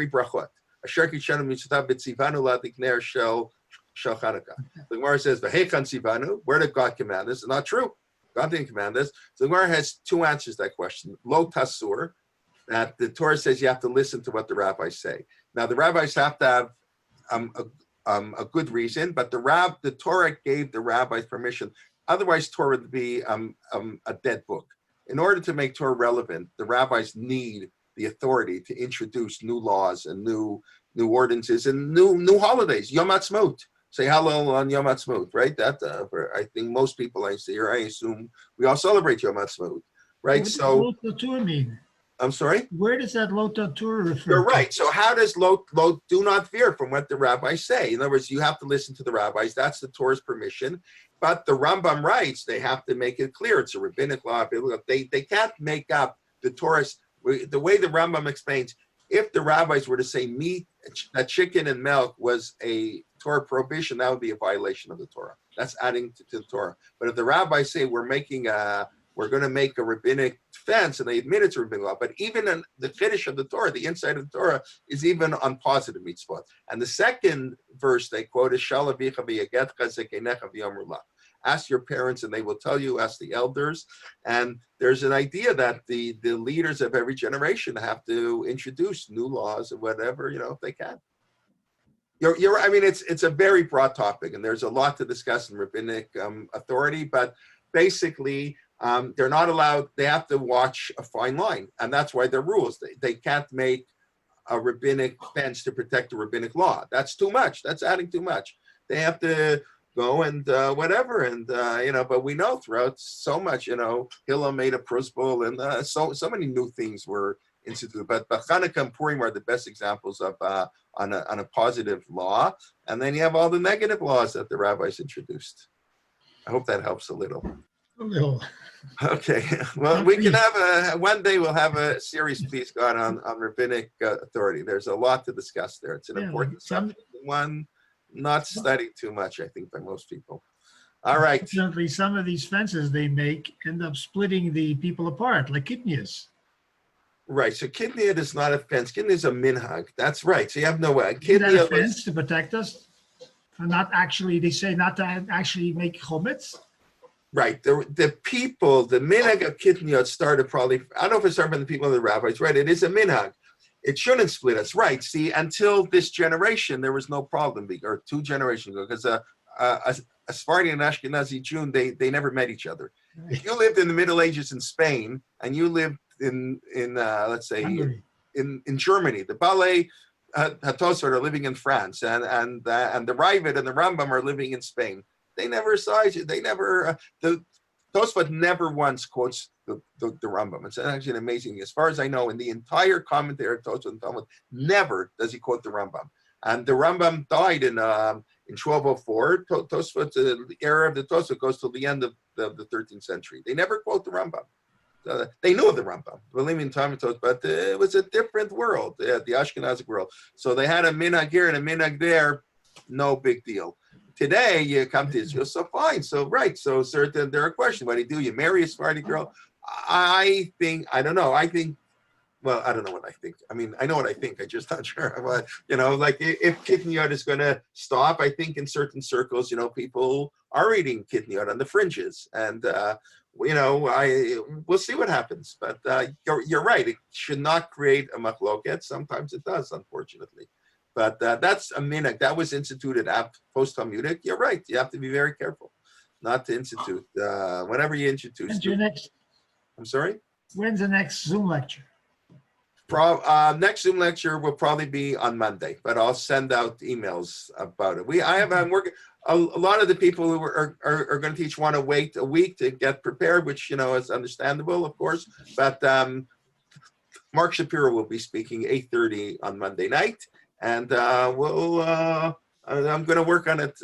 brachot. Asher kishanu mitzvah b'tzivanu la'tikner shel Hanukkah. The Gemara says v'heichan tzivanu. Where did God command this? It's not true. God didn't command this. So the Gemara has two answers to that question. Lo tasur, that the Torah says you have to listen to what the rabbis say. Now the rabbis have to have a good reason, but the Torah gave the rabbis permission. Otherwise, Torah would be a dead book. In order to make Torah relevant, the rabbis need the authority to introduce new laws and new ordinances and new holidays. Yom Ha'atzmaut. Say hello on Yom Ha'atzmaut, right? That I think most people I assume we all celebrate Yom Ha'atzmaut, right? So what does Lo Torah mean? I'm sorry? Where does that Lo Torah refer to? You're right. So how does lo do not veer from what the rabbis say? In other words, you have to listen to the rabbis. That's the Torah's permission. But the Rambam writes they have to make it clear. It's a rabbinic law. They can't make up the Torah's. The way the Rambam explains, if the rabbis were to say meat, chicken and milk was a Torah prohibition, that would be a violation of the Torah. That's adding to the Torah. But if the rabbis say we're going to make a rabbinic fence, and they admit it's a rabbinic law, but even in the Kiddush of the Torah, the inside of the Torah is even on positive mitzvot. And the second verse they quote is Shal avicha v'yagetcha zekenecha v'yomru lach. Ask your parents and they will tell you, ask the elders. And there's an idea that the leaders of every generation have to introduce new laws or whatever, if they can. I mean, it's a very broad topic, and there's a lot to discuss in rabbinic authority, but basically, they're not allowed, they have to watch a fine line, and that's why they're rules. They can't make a rabbinic fence to protect the rabbinic law. That's too much. That's adding too much. They have to go and whatever, and but we know throughout so much, Hillel made a prosbul, and so many new things were instituted. But Hanukkah and Purim are the best examples of on a positive law, and then you have all the negative laws that the rabbis introduced. I hope that helps a little. A little. Okay, well, we can have one day we'll have a series, please God, on rabbinic authority. There's a lot to discuss there. It's an important subject, one not studied too much, I think, by most people. All right. Unfortunately, some of these fences they make end up splitting the people apart, like kitnias. Right. So kitnia is not a fence. Kitnia is a minhag. That's right. So you have no Is that a fence to protect us? Not actually, they say not to actually make chometz. Right. The people, the minhag of kitniot started probably, I don't know if it started by the people of the rabbis, right? It is a minhag. It shouldn't split us, right? See, until this generation, there was no problem, or 2 generations ago, because a Sephardi and Ashkenazi Jew, they never met each other. If you lived in the Middle Ages in Spain, and you lived in let's say, in Germany, the Balei Hatosot are living in France, and the Ravid and the Rambam are living in Spain. They never saw each other. They never, the Tosfot never once quotes the Rambam. It's actually an amazing thing. As far as I know, in the entire commentary of Tosfot and Talmud, never does he quote the Rambam. And the Rambam died in 1204. Tosfot, the era of the Tosfot goes till the end of the 13th century. They never quote the Rambam. They knew of the Rambam, believe me, in time and Tosfot, but it was a different world, the Ashkenazic world. So they had a minhag here and a minhag there, no big deal. Today, you come to Israel, so fine. So, right. So, certain, there are questions. What do you do? You marry a Sephardi girl? I don't know. Well, I don't know what I think. I mean, I know what I think. I'm just not sure. But, like if kitniot is going to stop, I think in certain circles, people are eating kitniot on the fringes. And, we'll see what happens. But you're right. It should not create a machloket. Sometimes it does, unfortunately. But that's a minhag that was instituted post-Talmudic. You're right. You have to be very careful not to institute. Whenever you introduce. When's your next? I'm sorry? When's the next Zoom lecture? Next Zoom lecture will probably be on Monday, but I'll send out emails about it. I'm working. A lot of the people who are going to teach want to wait a week to get prepared, which is understandable, of course. But Mark Shapiro will be speaking 8:30 on Monday night. And I'm going to work on it.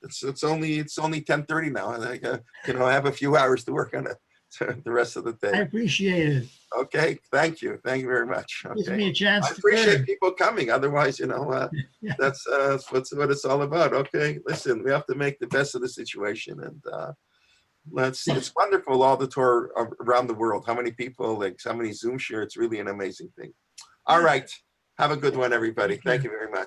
It's only 10:30 now, and I have a few hours to work on it the rest of the day. I appreciate it. Okay, thank you very much. Okay. Gives me a chance. I appreciate people coming. Otherwise, that's what it's all about. Okay, listen, we have to make the best of the situation, and it's wonderful. All the Torah around the world. How many people? How many Zoom share? It's really an amazing thing. All right. Have a good one, everybody. Thank you very much.